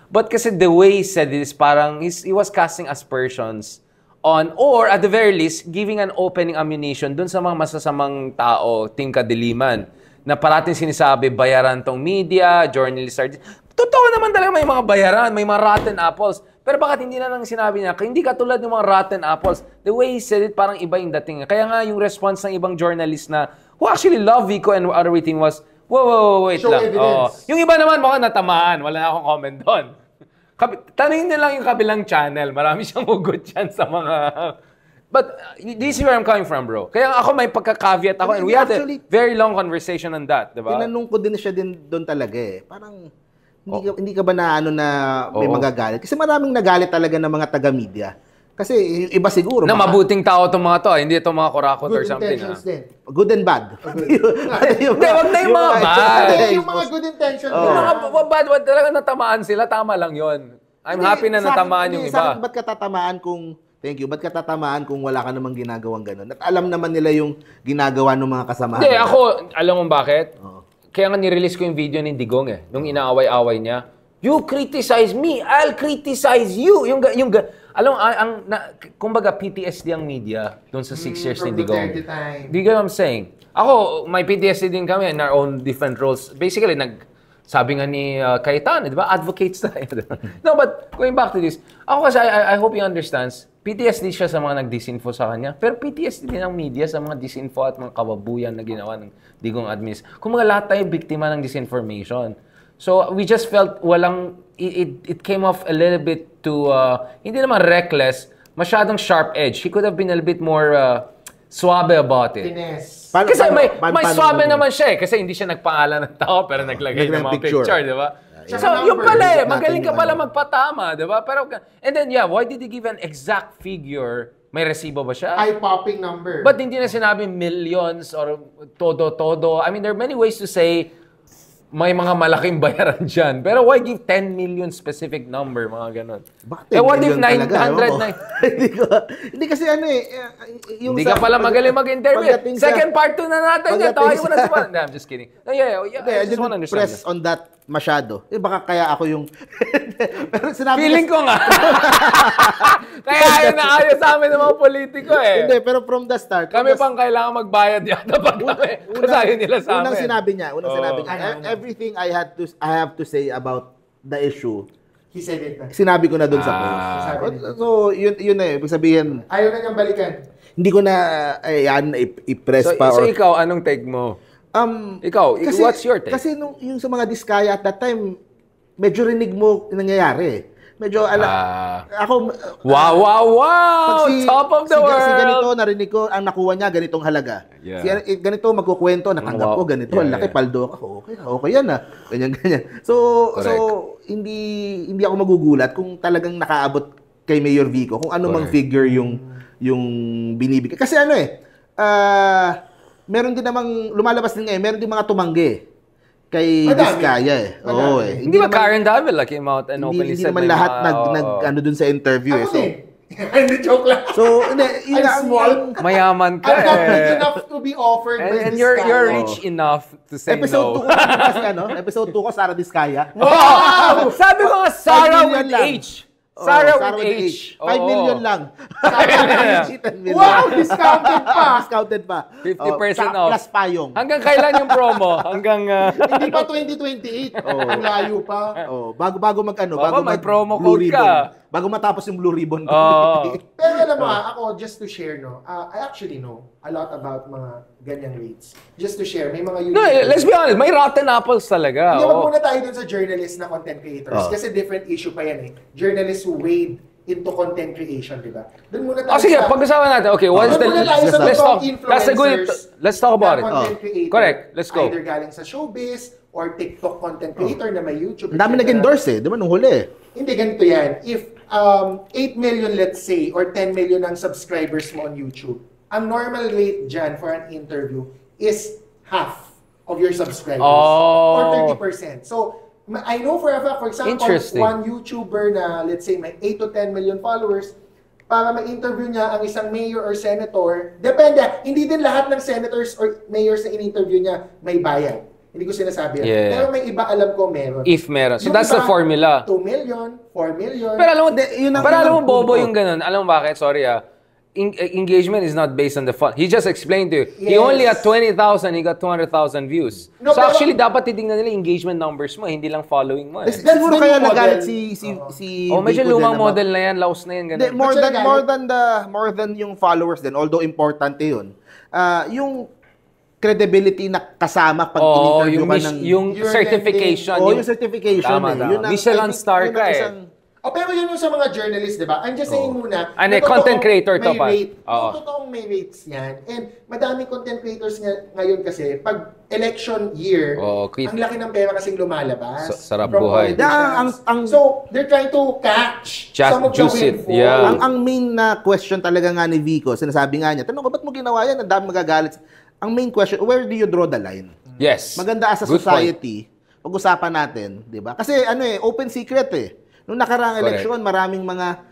But kasi the way he said it is parang he was casting aspersions on, or at the very least, giving an opening ammunition dun sa mga masasamang tao, Team Kadiliman, na parating sinasabi, bayaran tong media, journalists are... Totoo naman talaga may mga bayaran, may mga rotten apples. Pero bakit hindi na lang sinabi niya, hindi katulad ng mga rotten apples. The way he said it, parang iba yung dating. Kaya nga yung response ng ibang journalist na, who actually love Vico and everything was, wait Show lang. evidence. Yung iba naman mukhang natamaan. Wala na akong comment doon. Tanungin niyo lang yung kabilang channel. Marami siyang hugot dyan sa mga... But this is where I'm coming from, bro. Kaya ako may pagka-caveat ako. And we had a very long conversation on that. Diba? Tinanong ko din siya din doon talaga eh. Parang hindi ka ba na ano na may magagalit? Kasi maraming nagalit talaga ng mga taga-media. Kasi iba siguro. Na mabuting tao itong mga to. Hindi itong mga kurakot or something. Good intentions din. Good and bad. Hindi, wag na yung mga bad. Yung mga good intentions. Yung mga bad, talaga natamaan sila. Tama lang yon. I'm happy na natamaan yung iba. Sa akin, ba't ka tatamaan kung... Thank you. Ba't ka tatamaan kung wala ka namang ginagawang gano'n? At alam naman nila yung ginagawa ng mga kasamahan. Hindi, ako, alam mo bakit? Kaya nga nirelease ko yung video ni Digong eh. Nung inaaway-away niya. You criticize me, I'll criticize you. Alam mo, kumbaga PTSD ang media doon sa 6 years ni Digong. Do you get what I'm saying? Ako, may PTSD din kami in our own different roles. Basically, sabi nga ni Cayetano, di ba? Advocates tayo. No, but going back to this, ako kasi, I hope he understands, PTSD siya sa mga nag-disinfo sa kanya, pero PTSD din ang media sa mga disinfo at mga kababuyan na ginawa ng Digong administration. Kung mga lahat tayo biktima ng disinformation. So, we just felt it came off a little bit too, hindi naman reckless, masyadong sharp edge. He could have been a little bit more suabe about it. Kasi may swabe naman siya eh. Kasi hindi siya nagpangalan ng tao pero naglagay ng mga picture, di ba? So, yung pala eh. Magaling ka pala magpatama, di ba? Pero, and then, why did he give an exact figure? May resibo ba siya? Eye-popping number. But hindi na sinabi millions or todo-todo. I mean, there are many ways to say may mga malaking bayaran dyan. Pero why give 10 million specific number, mga ganon? Bakit what if 900? Hindi kasi ano eh. Hindi ka pala magaling mag-interview. Second part 2 na natin yan. Tawain mo na si Man. I'm just kidding. No, I just want to understand. Press on that masyado. Baka kaya ako yung... Pero sinabi feeling ko nga. Kaya ayaw na ayaw sa amin ng mga politiko eh. Hindi, pero from the start. Kami pang kailangan magbayad yata pag kami. Kasi ayaw nila sa amin. Unang sinabi niya. Everything I have to say about the issue. He said it na. Sinabi ko na doon sa post. So, yun na eh. Ibig sabihin... Ayaw na niyang balikan. Hindi ko na i-press pa. So ikaw, anong take mo? Ikaw, what's your take? Kasi yung sa mga diskaya at that time, medyo rinig mo nangyayari. Medyo, ako... Wow! Top of the world! Si ganito, narinig ko, ang nakuha niya, ganitong halaga. Yeah. Ganito, magkukwento, natanggap ko, ganito, laki, paldo ako. Okay yan ah. Ganyan. So, hindi ako magugulat kung talagang nakaabot kay Mayor Vico kung ano mang figure yung binibigay. Kasi meron din namang lumalabas din ngayon, meron din mga tumanggi kay Vizcaya Oo Hindi ba Karen Davila came out and openly said hindi naman lahat nag dun sa interview Hindi, joke lang. So, yun I'm small. Mayaman ka I'm not rich enough to be offered by and this you're guy. rich enough to say Episode 2 no. ko kasi episode 2 ko Sarah Vizcaya. Wow! Sabi ko nga, Sarah with H. Sarah with H. 5 million lang. Wow, discounted pa. Discounted pa. 50% off. Plus payong. Hanggang kailan yung promo? Hanggang... Hindi pa 2028. Ang layo pa. Bago Baka may promo code ka. Bago matapos yung Blue Ribbon. Pero alam mo, ako, just to share, I actually know a lot about mga ganyang rates. Just to share, may mga No, let's be honest, may rotten apples talaga. Hindi, wag muna tayo dun sa journalist na content creators. Kasi different issue pa yan Journalists who wade into content creation, di ba? Doon muna tayo sige, pag-usapan natin. Okay, let's talk about it. Correct, let's go. Either galing sa showbiz or TikTok content creator na may YouTube. Ang dami nag-endorse di ba, nung huli Hindi, ganito yan. If 8 million, let's say, or 10 million ang subscribers mo on YouTube, ang normal rate dyan for an interview is half of your subscribers. Or 30%. So, I know for a fact, for example, one YouTuber na, let's say, may 8 to 10 million followers, para ma-interview niya ang isang mayor or senator, depende, hindi din lahat ng senators or mayors na in-interview niya may bayad. Hindi ko sinasabi yan. Pero may iba alam ko meron. If meron. So that's the formula. 2 million, 4 million. Pero alam mo, bobo yung ganun. Alam mo bakit? Sorry engagement is not based on the fun. He just explained to you. He only had 20,000, he got 200,000 views. So actually, dapat titignan nila engagement numbers mo, hindi lang following mo. Siguro kaya nagalit si medyo lumang model na yan, laos na yan. More than yung followers din, although importante yun. Yung credibility na kasama pag in-interview ka ng... Yung certification. Yung certification. Michelin star ka pero yun yung sa mga journalists, di ba? I'm just saying muna, content creator to pa. Totoong may rates yan. And madaming content creators ngayon kasi, pag election year, ang laki ng pera kasing lumalabas. Sarap buhay. So, they're trying to catch some of the windfall. Ang main na question talaga nga ni Vico, sinasabi nga niya, tanong ko, ba't mo ginawa yan? Ang dami magagalit. Ang main question, where do you draw the line? Yes. Maganda as a society, pag-usapan natin, di ba? Kasi open secret Noong nakaraang eleksyon, maraming mga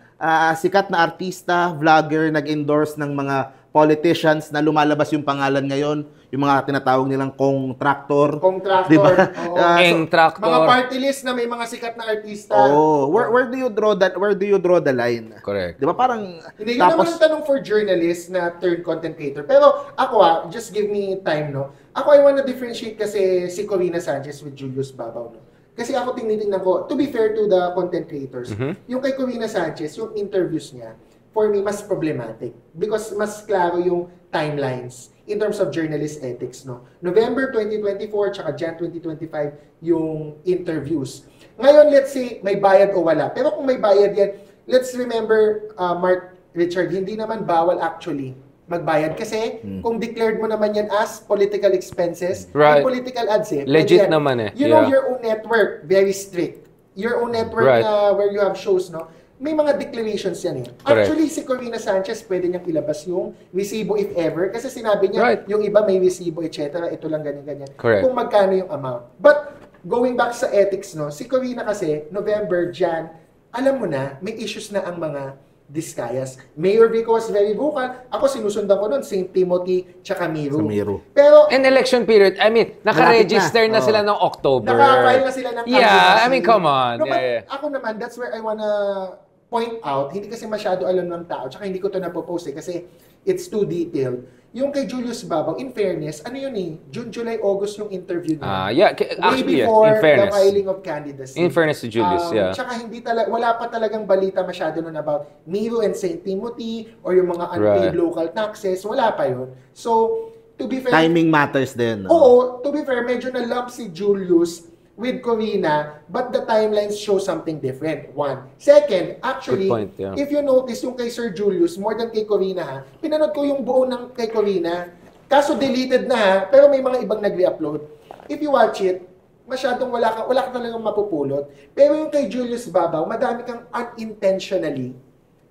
sikat na artista, vlogger, nag-endorse ng mga politicians na lumalabas yung pangalan ngayon, yung mga tinatawag nilang contractor. Diba? Mga party list na may mga sikat na artista. Where do you draw the line? Correct. Diba parang hindi yun naman ang tanong for journalists na turned content creator. Pero ako just give me time Ako I wanna differentiate kasi si Corina Sanchez with Julius Babaw Kasi ako tinitingnan ko, to be fair to the content creators, yung kay Corina Sanchez, yung interviews niya, for me, mas problematic. Because mas klaro yung timelines in terms of journalist ethics. November 2024 tsaka Jan 2025 yung interviews. Ngayon, let's say, may bayad o wala. Pero kung may bayad yan, let's remember, Mark Richard, hindi naman bawal actually magbayad kasi kung declared mo naman yan as political expenses and political ads legit naman you know your own network very strict your own network na where you have shows may mga declarations yan actually si Corina Sanchez pwede niyang ilabas yung resibo if ever kasi sinabi niya yung iba may resibo etc ito lang ganyan kung magkano yung amount but going back sa ethics si Corina kasi November, Jan alam mo na may issues na ang mga Vizcayas. Mayor Vico was very vocal. Ako sinusundan ko nun, St. Timothy tsaka Miru. Pero in election period, I mean, naka-register na sila ng October. Naka-file na sila ng I mean, come on. Ako naman, that's where I wanna point out, hindi kasi masyado alam ng tao, tsaka hindi ko to napopost kasi it's too detailed. Yung kay Julius Babaw, in fairness, June, July, August yung interview niya. Actually, way before in fairness. The filing of candidacy. In fairness to Julius, Tsaka wala pa talagang balita masyado nun about Miru and St. Timothy or yung mga unpaid local taxes. Wala pa yun. So, to be fair... Timing matters din. Oo, to be fair, medyo na-lump si Julius with Corina, but the timelines show something different. One. Second, actually, if you notice yung kay Sir Julius, more than kay Corina pinanood ko yung buo ng kay Corina. Kaso deleted na pero may mga ibang nag-re-upload. If you watch it, masyadong wala ka talagang mapupulot. Pero yung kay Julius Babaw, madami kang unintentionally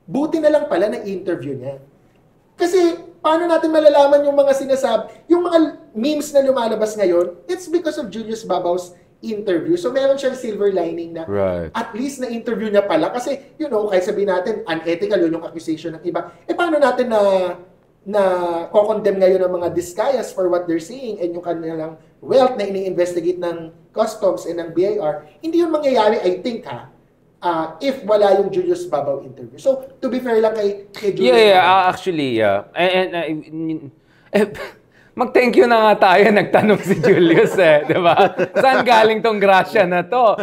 buti na lang pala na interview niya. Kasi, paano natin malalaman yung mga yung mga memes na lumalabas ngayon, it's because of Julius Babao's interview. So, meron siyang silver lining na at least na interview niya pala. Kasi, kahit sabihin natin, unethical yun yung accusation ng iba. Paano natin na ko-condemn ngayon ng mga Discayas for what they're saying and yung kanilang wealth na ini-investigate ng Customs and ng BIR? Hindi yun mangyayari, I think, if wala yung Julius Babao interview. So, to be fair lang kay Julius Babao. Actually, And mag-thank you na nga tayo, nagtanong si Julius di ba? Saan galing tong grasya na to?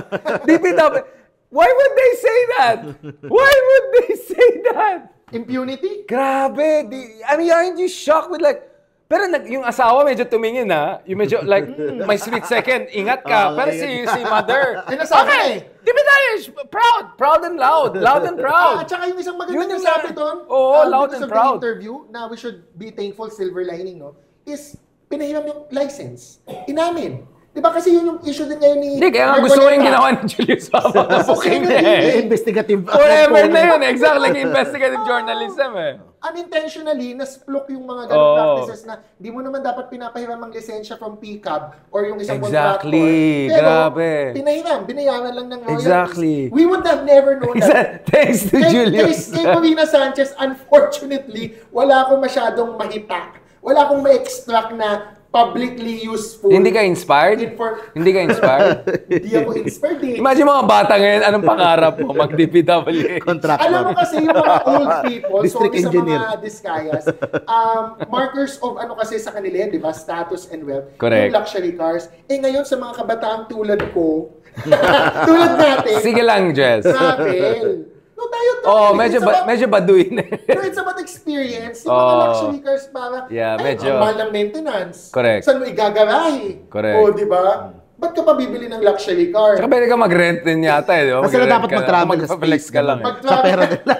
Why would they say that? Why would they say that? Impunity? Grabe. Aren't you shocked with pero yung asawa medyo tumingin yung medyo may split second, ingat ka. Pero si mother, sinasabi proud and loud and proud. At saka yung isang magandang sabi doon, loud and proud. Interview na we should be thankful, silver lining, is pinahiram yung license. Inamin. Diba kasi yun yung issue din ngayon ni... Hindi, kaya nga gusto ko yung ginawa ni Julius Babao na booking Investigative. Forever na yun. Exactly, investigative journalism Unintentionally, nasplok yung mga ganong practices na di mo naman dapat pinapahiram ang lisensya from PCAB or yung isang contractor. Pero, grabe. Binayaran lang ng royalties. Exactly. We would have never known that. Thanks to Julius. Kay Corina Sanchez, unfortunately, wala akong masyadong mahita. Wala akong ma-extract na publicly useful. Hindi ka inspired? Hindi ka inspired? Hindi ako inspired. Imagine mga bata ngayon, anong pangarap mo? Mag-DPWH. Contractor. Alam mo kasi yung mga old people, District so engineer. sa mga Discayas, markers of kasi sa kanila, di ba? Status and wealth. Correct. Yung luxury cars. Ngayon sa mga kabataang tulad ko, tulad natin. Sige lang, Jess. Travel. Medyo baduy na. Pero it's about experience. Yung mga luxury cars para, medyo. Ang mahal ng maintenance. Correct. Saan mo igagarahe? Correct. Di ba? Ba't ka pa bibili ng luxury car? Saka pwede ka mag-rent din yata di ba? Kasi dapat mag-travel sa space ka lang. Sa pera nila.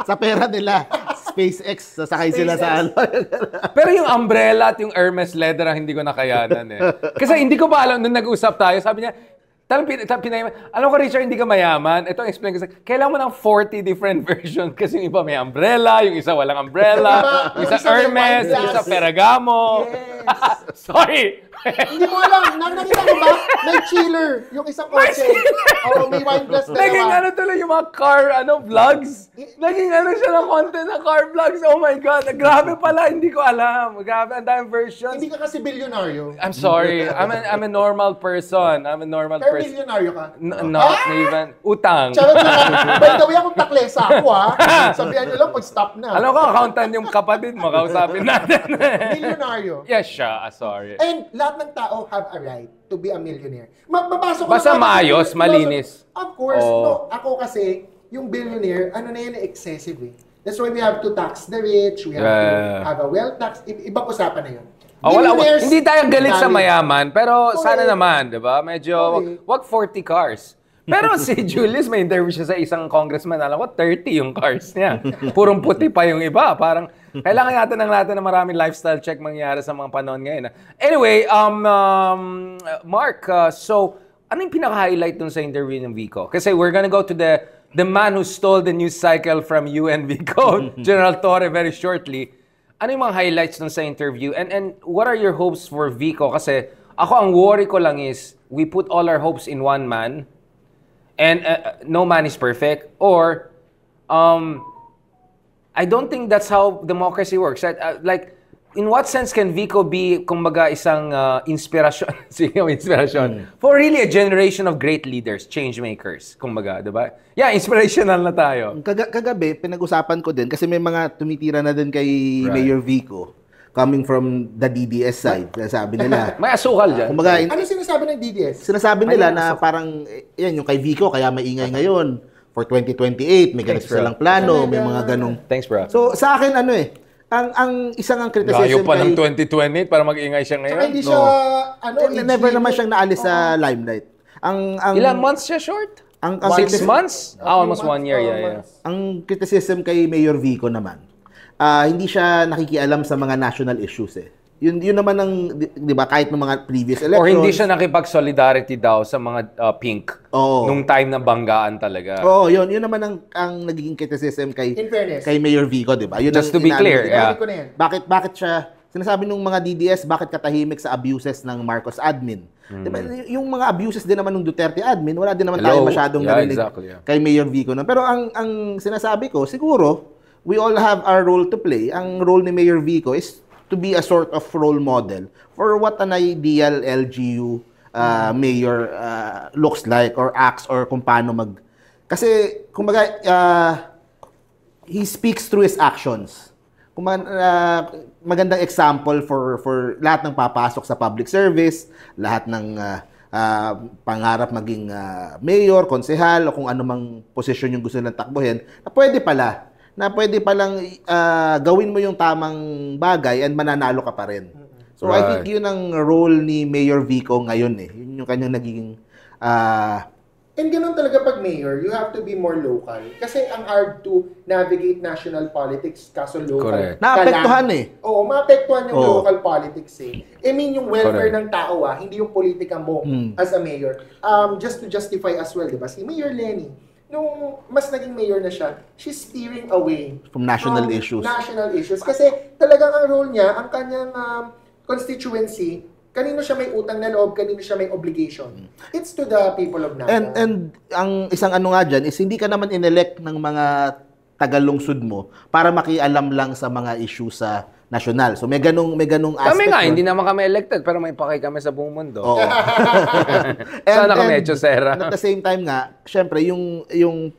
Sa pera nila. SpaceX, sasakay sila sa ano. Pero yung umbrella at yung Hermes leather ang hindi ko nakayanan Kasi hindi ko pa alam, nung nag-usap tayo, sabi niya, alam ko, Richard, hindi ka mayaman. Ito ang explain ko kailangan mo ng 40 different versions kasi yung iba may umbrella, yung isa walang umbrella, yung isa Hermes, yung isa Ferragamo. Yes. Sorry! Hindi mo alam. Nakita mo ba? May chiller. Yung isang kotse. May wine glass na naging tuloy yung mga car, vlogs. Naging siya ng content ng car vlogs. Oh my God. Grabe pala. Hindi ko alam. Grabe. Ang daming versions. Hindi ka kasi bilyonaryo. I'm sorry. I'm a normal person. Pero bilyonaryo ka? Not even. Utang. Charot na. By the way, akong taklesa ako Sabihan nyo lang pag-stop na. Alam ko, accountant yung kapatid mo. Kausapin natin. Bilyonaryo. Yes, siya. Sorry. And lahat ng tao have a right to be a millionaire. Mabasok ko basta maayos, malinis. Of course. No, ako kasi, yung billionaire, excessive That's why we have to tax the rich, we have to have a wealth tax. Ibang usapan na yun. Hindi tayo galit sa mayaman, pero sana naman, di ba? Medyo, wag 40 cars. Pero si Julius, may interview siya sa isang congressman, alam ko, 30 yung cars niya. Purong puti pa yung iba. Parang, kailangan natin na maraming lifestyle check mangyari sa mga panahon ngayon. Anyway, Mark, so, ano yung pinaka-highlight dun sa interview ng Vico? Kasi we're gonna go to the man who stole the news cycle from you and Vico, General Torre, very shortly. Ano yung mga highlights dun sa interview? And what are your hopes for Vico? Kasi ako, ang worry ko lang is, we put all our hopes in one man, and no man is perfect, or I don't think that's how democracy works. In what sense can Vico be, kumbaga, isang inspirasyon, for really a generation of great leaders, change makers, kumbaga, diba? Yeah, inspirational na tayo. Kagabi, pinag-usapan ko din, kasi may mga tumitira na din kay Mayor Vico, coming from the DDS side. Sabi nila. May asukal dyan. Kumbaga, ano sinasabi ng DDS? Sinasabi nila na parang, yan, yung kay Vico, kaya maingay ngayon. For 2028, may ganito silang plano, may mga ganong. Thanks, bro. So, sa akin, ang isang criticism layo pa ng 2028 para mag-ingay siya ngayon. Saka hindi siya, never naman siyang naalis sa limelight. Ilang months siya short? 6 months? Almost 1 year, yeah. Ang criticism kay Mayor Vico naman, hindi siya nakikialam sa mga national issues Yun naman ang, di ba, kahit ng mga previous elections. Or hindi siya nakipag-solidarity daw sa mga pink nung time na banggaan talaga. Oo, yun naman ang nagiging criticism kay Mayor Vico, di ba? Just to be clear, Bakit siya, sinasabi ng mga DDS, bakit katahimik sa abuses ng Marcos admin? Diba, yung mga abuses din naman ng Duterte admin, wala din naman tayo masyadong narinig kay Mayor Vico. Pero ang sinasabi ko, siguro, we all have our role to play. Ang role ni Mayor Vico is to be a sort of role model for what an ideal LGU mayor looks like or acts or kung paano Kasi, kumbaga, he speaks through his actions. Magandang example for lahat ng papasok sa public service, lahat ng pangarap maging mayor, konsehal, o kung anumang posisyon yung gusto nilang takbuhin, na pwede palang gawin mo yung tamang bagay and mananalo ka pa rin. So I think yun ang role ni Mayor Vico ngayon eh. Yun yung kanyang nagiging and ganun talaga pag mayor, you have to be more local. Kasi ang hard to navigate national politics kaso local. Naapektuhan eh. Oo, maapektuhan yung local politics eh. I mean, yung welfare ng tao hindi yung politika mo as a mayor. Just to justify as well, di ba? Si Mayor Lenny, nung mas naging mayor na siya, she's steering away from national issues. National issues. Kasi talagang ang role niya, ang kanyang constituency, kanino siya may utang na loob, kanino siya may obligation. It's to the people of Naga. And ang isang nga dyan is hindi ka naman inelect ng mga tagalungsod mo para makialam lang sa mga issue sa national. So may ganung aspect. Kami nga, hindi naman kami elected, pero may pakay kami sa buong mundo. Oo. Sana kami Echosera. At the same time nga, syempre, yung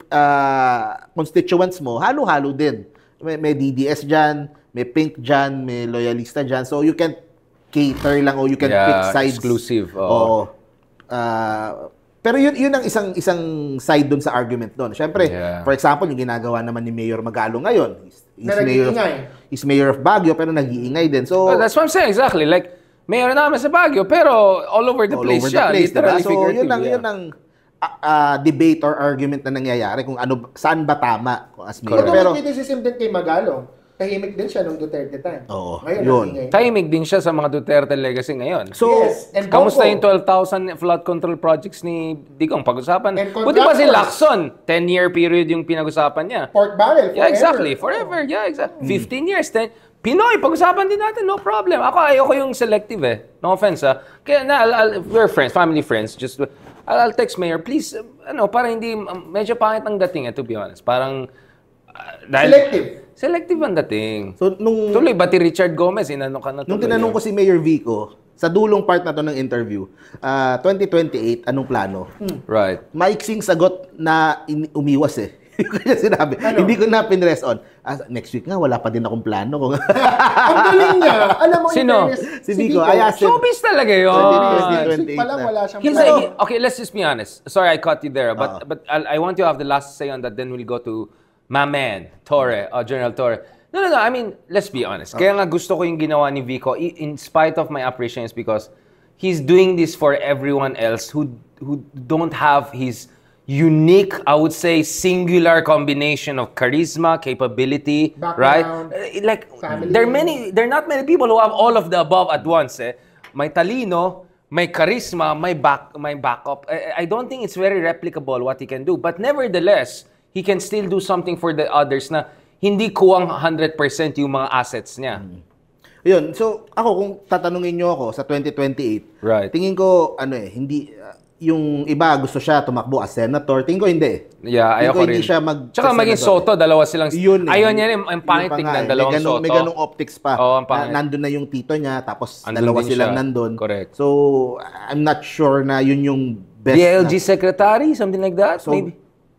constituents mo, halo-halo din. May DDS dyan, may Pink dyan, may Loyalista dyan. So you can't cater lang o you can pick sides. Exclusive. Oo. Pero yun ang isang side doon sa argument doon. Syempre, for example, yung ginagawa naman ni Mayor Magalong ngayon, He's mayor of Baguio pero nag-iingay din. So that's what I'm saying, exactly. Like, mayor namin sa Baguio pero all over the place siya. Literally, so yun ang debate or argument na nangyayari kung saan ba tama as mayor. Pero criticism din kay Magalong. Tahimik din siya nung Duterte time. Oo, yun. Tahimik din siya sa mga Duterte legacy ngayon. So, kamusta yung 12,000 flood control projects ni Digong? Pag-usapan. Buti pa si Lacson, 10-year period yung pinag-usapan niya. Pork barrel, forever. Yeah, exactly. Forever. Yeah, exactly. 15 years. Pinoy, pag-usapan din natin. No problem. Ayoko yung selective eh. No offense Kaya we're friends, family friends. Just, I'll text Mayor, please, para hindi, medyo pangit ang dating to be honest. Parang, Selective ang dating. So, tuloy, bati Richard Gomez, inano ka na tuloy. Nung tinanong ko si Mayor Vico, sa dulong part na to ng interview, 2028, anong plano? Right. Maiksing sagot na umiwas eh. Kaya sinabi, hindi ko na pinrest on. Next week nga, wala pa din akong plano. Ang galing niya. Alam mo, sino? Si Vico. Showbiz talaga yun. 2028 pa lang, wala siyang plano. Okay, let's just be honest. Sorry, I cut you there. But I want you to have the last say on that. Then we'll go to my man, General Torre. No. I mean, let's be honest. Kaya nga gusto ko yung ginawa ni Vico, in spite of my appreciation, because he's doing this for everyone else who don't have his unique, I would say, singular combination of charisma, capability, background, right? Like, family. There are not many people who have all of the above at once. May talino, may charisma, may backup. I don't think it's very replicable what he can do. But nevertheless, he can still do something for the others na hindi kuwang 100% yung mga assets niya. Yun. So, ako, kung tatanungin nyo ako sa 2028, right, tingin ko, hindi, yung iba gusto siya tumakbo as senator. Tingin ko hindi. Yeah, ayoko rin. Hindi siya Tsaka maging Soto, dalawa silang... Ayaw niya rin, ang pangit tignan, dalawang Soto. May ganong optics pa. Nandun na yung tito niya, tapos dalawa silang nandun. Correct. So, I'm not sure na yun yung best. DLG secretary, something like that, so, maybe?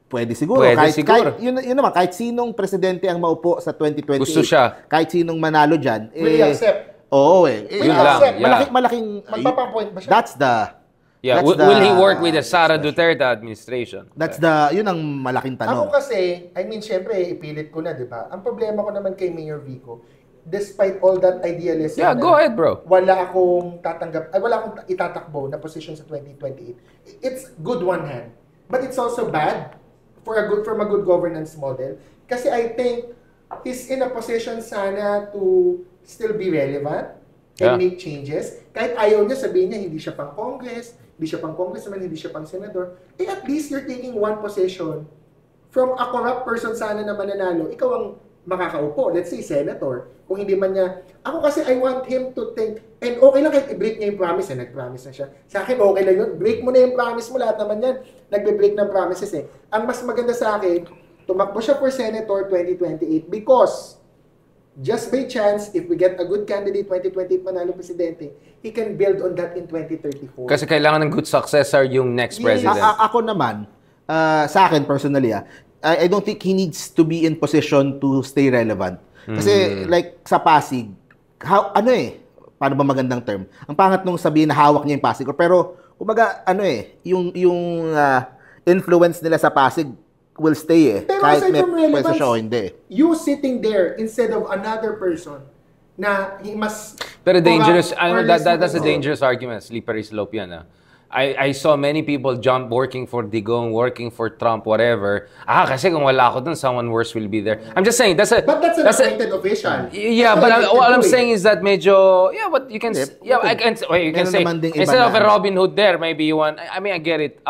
Pwede siguro. Kahit, yun naman, kahit sinong presidente ang maupo sa 2028. Gusto siya. Kahit sinong manalo dyan. Will accept. Oo Yun lang. Malaking... Magpapapoint ba siya? That's the... Yeah, will he work with the Sara Duterte administration? Yun ang malaking tanong. Ako kasi, syempre, ipilit ko na, di ba? Ang problema ko naman kay Mayor Vico, despite all that idealism, go ahead, bro. Wala akong itatakbo na position sa 2028. It's good one hand, but it's also bad from a good governance model. Kasi I think he's in a position sana to still be relevant. and Yeah. make changes. Kahit ayaw niya, sabihin niya, hindi siya pang Congress, hindi siya pang congressman, hindi siya pang senador, at least you're taking one position from a corrupt person sana na mananalo. Ikaw ang makakaupo, let's say, senator. Kung hindi man niya, ako kasi I want him to think, and okay lang kahit i-break niya yung promise, nag-promise na siya. Sa akin, okay lang yun. Break mo na yung promise mo, lahat naman yan. Nagbe-break ng promises eh. Ang mas maganda sa akin, tumakbo siya for senator 2028 because just by chance, if we get a good candidate 2028 manalo presidente, he can build on that in 2034. Kasi kailangan ng good successor yung next president. Ako naman, sa akin personally, I don't think he needs to be in position to stay relevant. Kasi like sa Pasig, paano ba magandang term? Ang pangat nung sabihin na hawak niya yung Pasig. Pero, kumbaga, yung influence nila sa Pasig will stay Pero kahit aside may from relevance, pwesto siya o hindi. you sitting there instead of another person na mas... Pero dangerous, or less that's a maganda. dangerous argument. Slippery slope yan. I saw many people jump working for Digong, working for Trump, whatever. Kasi kung wala ako dun, someone worse will be there. I'm just saying, But that's an appointed official. Yeah, That's but what what I'm doing. saying is that medyo, but you can, Hindi, I can, you can meron say, naman ding iba instead of a na- Robin Hood there, maybe you want, I mean, I get it.